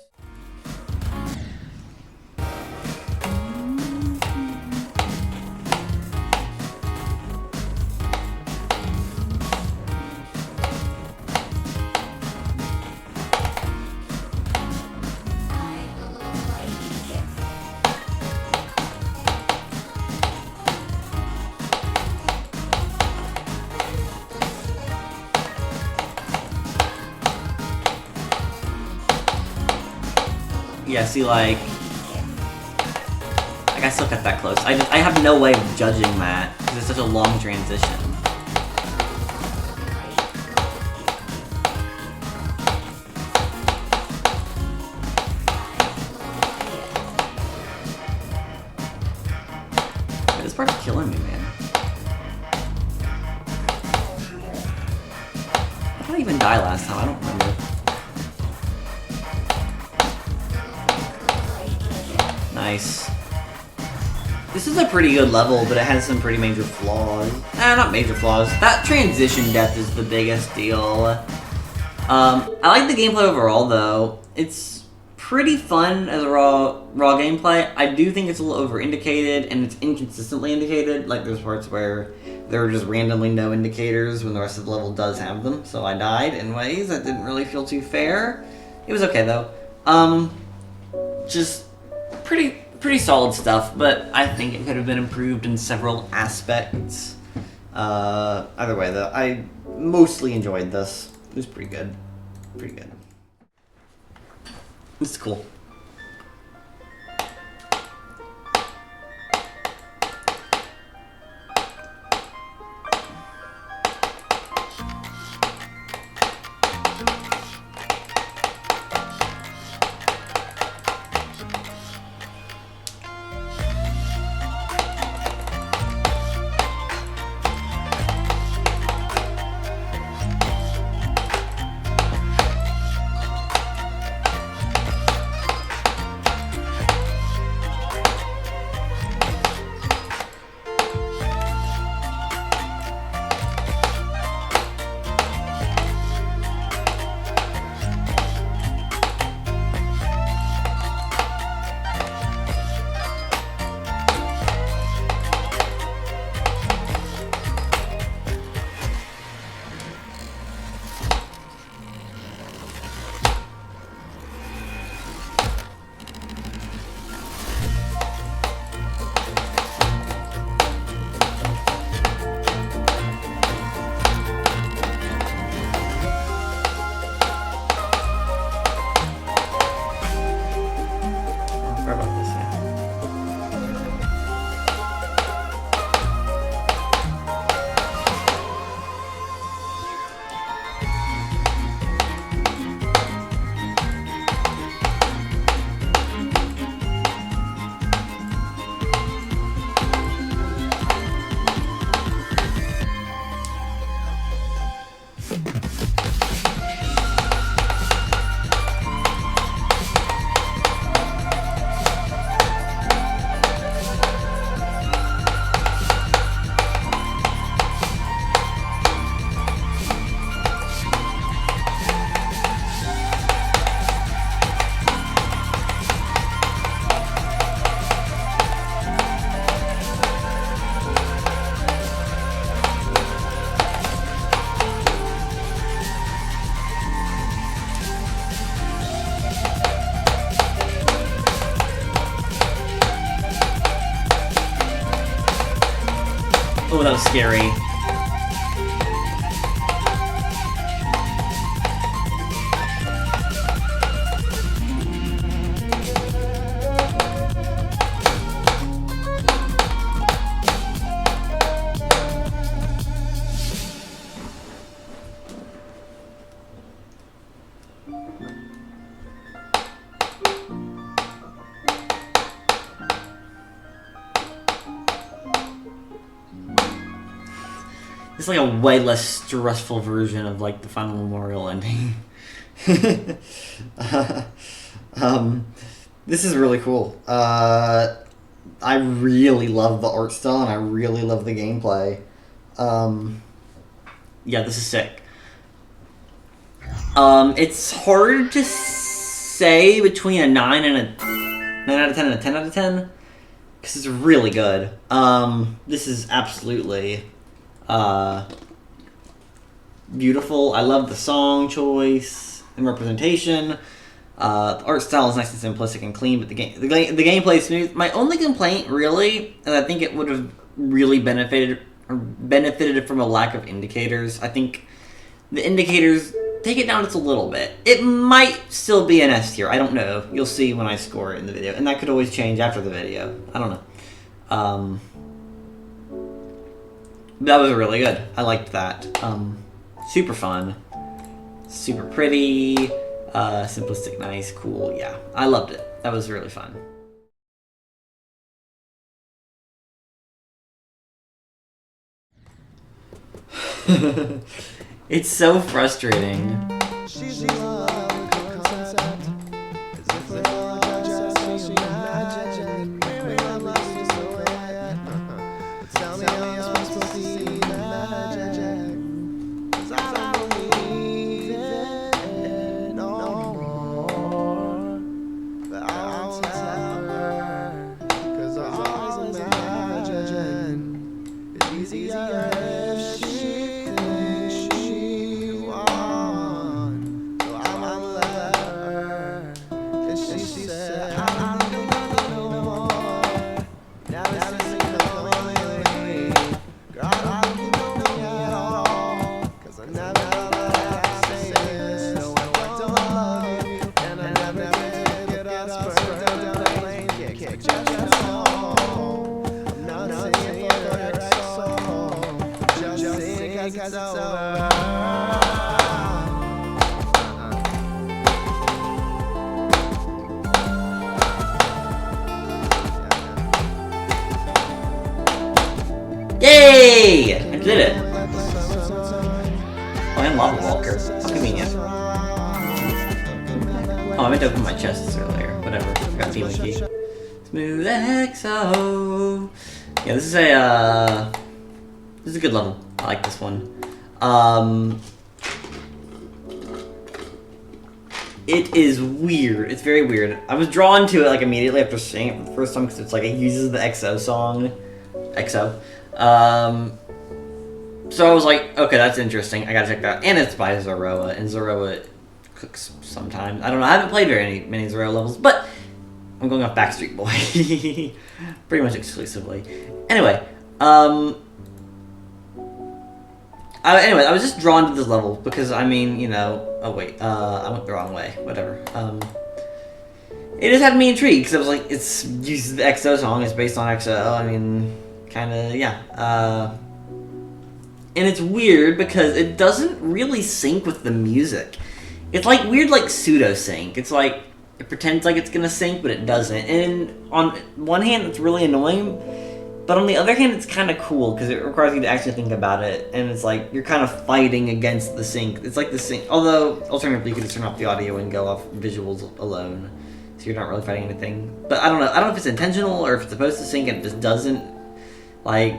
Yeah, see, like I still cut that close. I have no way of judging that because it's such a long transition. This part's killing me, man. How did I even die last time? I don't remember. Nice. This is a pretty good level, but it has some pretty major flaws. Not major flaws. That transition depth is the biggest deal. I like the gameplay overall, though. It's pretty fun as a raw gameplay. I do think it's a little over-indicated, and it's inconsistently indicated. Like, there's parts where there are just randomly no indicators when the rest of the level does have them, so I died in ways that didn't really feel too fair. It was okay, though. Just pretty solid stuff, but I think it could have been improved in several aspects. Either way, though, I mostly enjoyed this. It was pretty good. Pretty good. This is cool. Oh, that was scary. It's like a way less stressful version of like the final memorial ending. This is really cool. I really love the art style and I really love the gameplay. Yeah, this is sick. It's hard to say between a 9 and a 9 out of 10 and a 10 out of 10 because it's really good. This is absolutely beautiful. I love the song choice and representation. The art style is nice and simplistic and clean, but the gameplay is smooth. My only complaint, really, and I think it would have really benefited from a lack of indicators. I think the indicators take it down just a little bit. It might still be an S tier. I don't know. You'll see when I score it in the video, and that could always change after the video. I don't know. That was really good. I liked that. Super fun, super pretty, simplistic, nice, cool. Yeah, I loved it. That was really fun. It's so frustrating. Yay! I did it! Oh, and Lava Walker. How convenient. Oh, I meant to open my chests earlier. Whatever. Got Team Key. Smooth XO. Yeah, this is a good level. I like this one. It is weird. It's very weird. I was drawn to it like immediately after seeing it for the first time because it's like it uses the XO song. XO. So I was like, okay, that's interesting. I gotta check that out. And it's by Zoroa, and Zoroa cooks sometimes. I don't know. I haven't played many Zoroa levels, but I'm going off Backstreet Boy pretty much exclusively. Anyway, I was just drawn to this level because I mean, you know. Oh wait, I went the wrong way. Whatever. It just had me intrigued because I was like, it's uses the XO song. It's based on XO. I mean. Kinda, yeah. And it's weird because it doesn't really sync with the music. It's like weird, like pseudo sync. It's like it pretends like it's gonna sync, but it doesn't. And on one hand, it's really annoying, but on the other hand, it's kind of cool because it requires you to actually think about it. And it's like you're kind of fighting against the sync. It's like the sync. Although alternatively, you could just turn off the audio and go off visuals alone, so you're not really fighting anything. But I don't know. I don't know if it's intentional or if it's supposed to sync and it just doesn't. Like,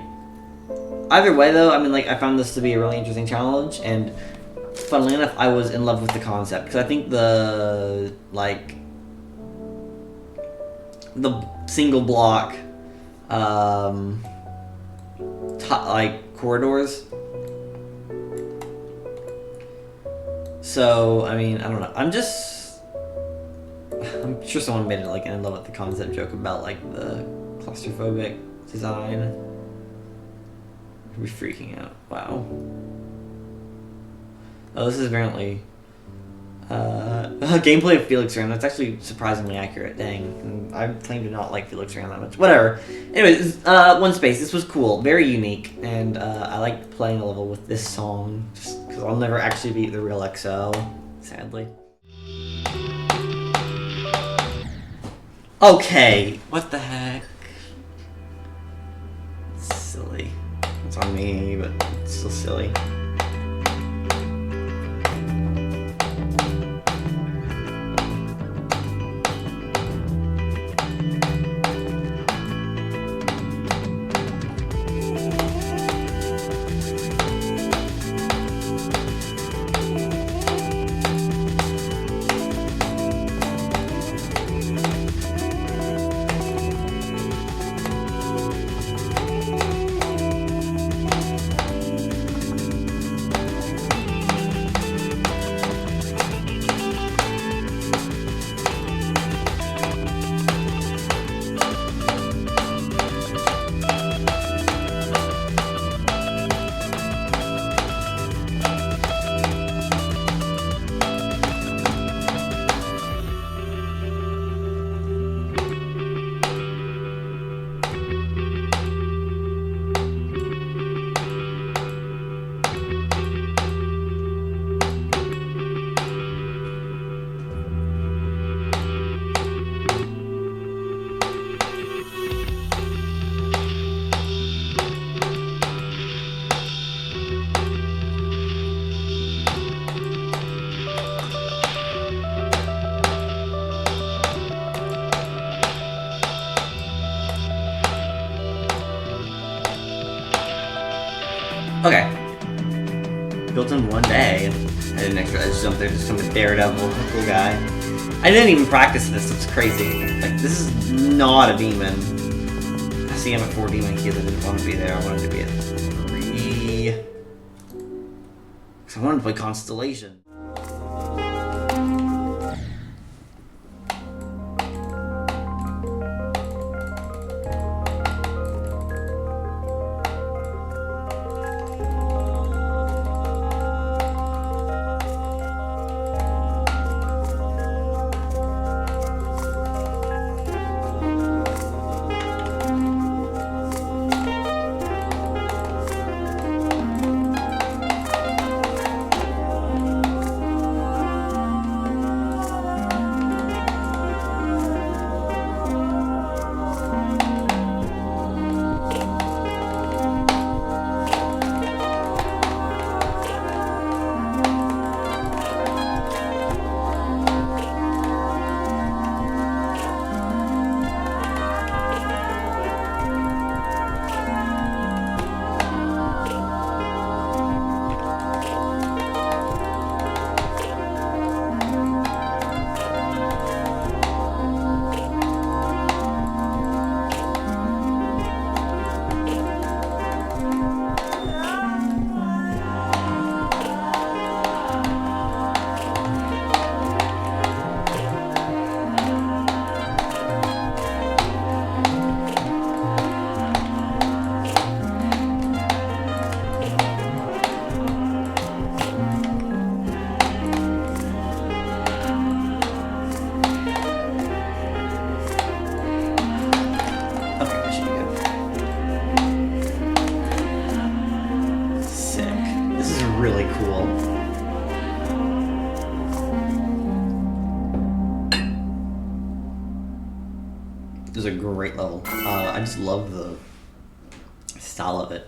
either way though, I mean, like, I found this to be a really interesting challenge, and funnily enough, I was in love with the concept, because I think the single block, corridors. So, I mean, I don't know, I'm sure someone made it, like, an in love with the concept joke about, like, the claustrophobic design. I'd be freaking out. Wow. Oh, this is apparently gameplay of Felix Ram. That's actually surprisingly accurate. Dang. And I claim to not like Felix Ram that much. Whatever. Anyways, One Space. This was cool. Very unique. And I liked playing a level with this song. Just because I'll never actually beat the real XO. Sadly. Okay. What the heck? Silly. It's on me, but it's still silly. Okay. Built in one day. I didn't extra. I just jumped there, just some daredevil, cool guy. I didn't even practice this. It's crazy. Like, this is not a demon. See, I'm at 4 demon keys. I didn't want to be there. I wanted to be at 3. Because I wanted to play Constellation. It was a great level. I just love the style of it.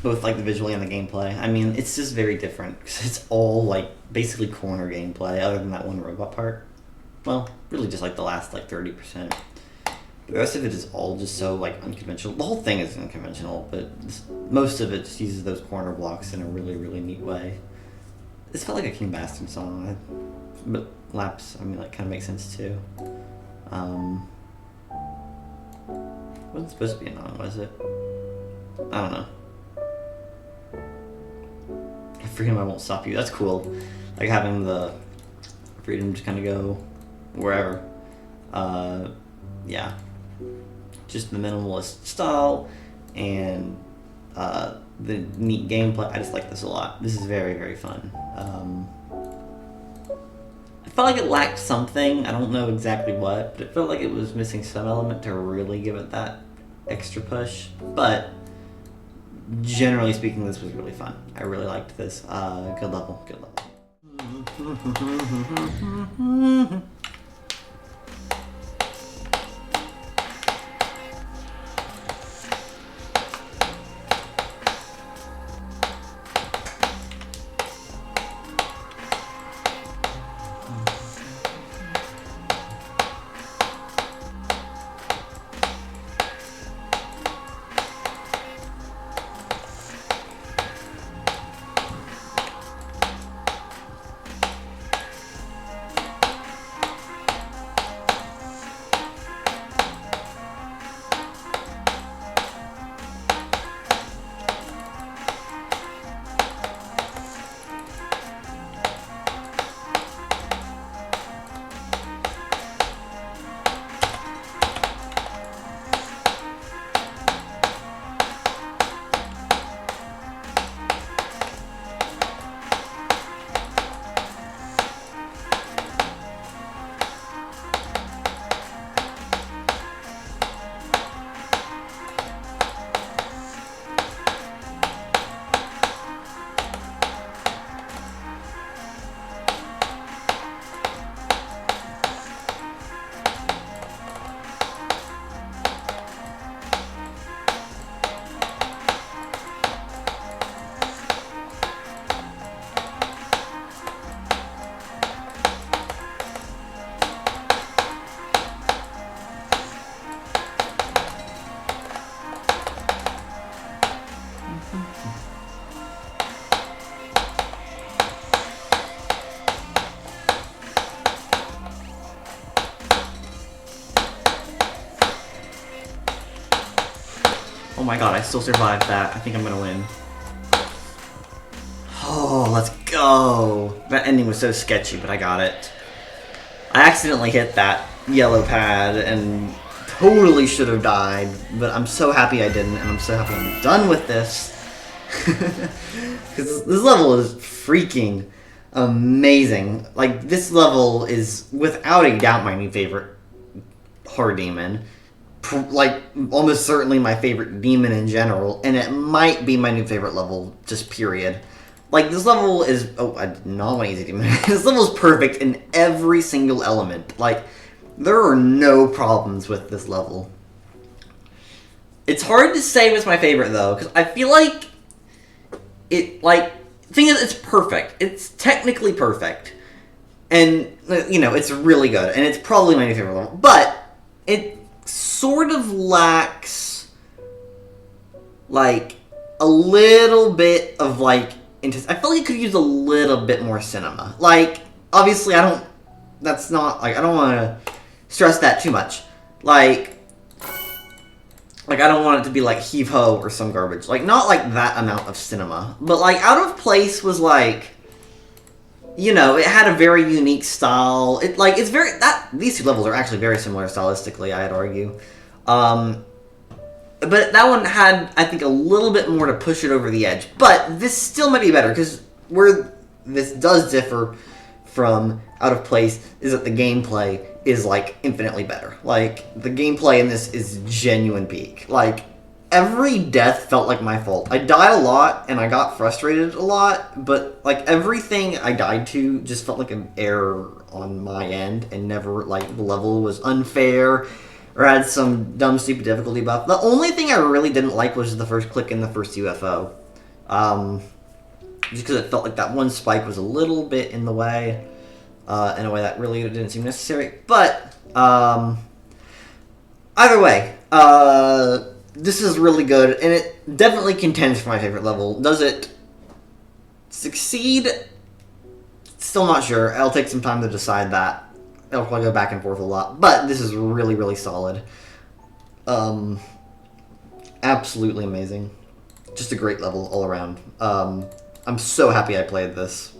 Both like the visually and the gameplay. I mean, it's just very different because it's all like basically corner gameplay other than that one robot part. Well, really just like the last like 30%. The rest of it is all just so like unconventional. The whole thing is unconventional, but most of it just uses those corner blocks in a really, really neat way. This felt like a King Bastion song, but Laps, I mean, like kind of makes sense too. Wasn't supposed to be a non, was it? I don't know. Freedom, I won't stop you. That's cool. Like having the freedom to kind of go wherever. Yeah. Just the minimalist style and the neat gameplay. I just like this a lot. This is very, very fun. I felt like it lacked something. I don't know exactly what, but it felt like it was missing some element to really give it that extra push. But generally speaking, this was really fun. I really liked this. Good level, good level. Oh my god, I still survived that. I think I'm gonna win. Oh, let's go. That ending was so sketchy, but I got it. I accidentally hit that yellow pad and totally should have died, but I'm so happy I didn't, and I'm so happy I'm done with this. Because this level is freaking amazing. Like, this level is without a doubt my new favorite hard demon. Like, almost certainly my favorite demon in general, and it might be my new favorite level, just period. Like, this level is... Oh, I did not want to use a demon. This level is perfect in every single element. Like, there are no problems with this level. It's hard to say what's my favorite, though, because I feel like it, like... The thing is, it's perfect. It's technically perfect. And, you know, it's really good, and it's probably my new favorite level. But, it sort of lacks, like, a little bit of, like... I feel like it could use a little bit more cinema. Like, obviously, that's not, like, I don't want to stress that too much. Like, I don't want it to be, like, heave-ho or some garbage. Like, not, like, that amount of cinema. But, like, Out of Place was, like, you know, it had a very unique style. It's very, these two levels are actually very similar stylistically, I'd argue. But that one had, I think, a little bit more to push it over the edge. But this still might be better, because where this does differ from Out of Place is that the gameplay is, like, infinitely better. Like, the gameplay in this is genuine peak. Like, every death felt like my fault. I died a lot, and I got frustrated a lot, but, like, everything I died to just felt like an error on my end, and never, like, the level was unfair, or had some dumb, stupid difficulty buff. The only thing I really didn't like was the first click in the first UFO. Just because it felt like that one spike was a little bit in the way, in a way that really didn't seem necessary. But, either way, this is really good, and it definitely contends for my favorite level. Does it succeed? Still not sure. It'll take some time to decide that. It'll probably go back and forth a lot, but this is really, really solid. Absolutely amazing. Just a great level all around. I'm so happy I played this,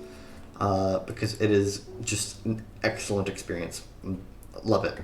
because it is just an excellent experience. Love it.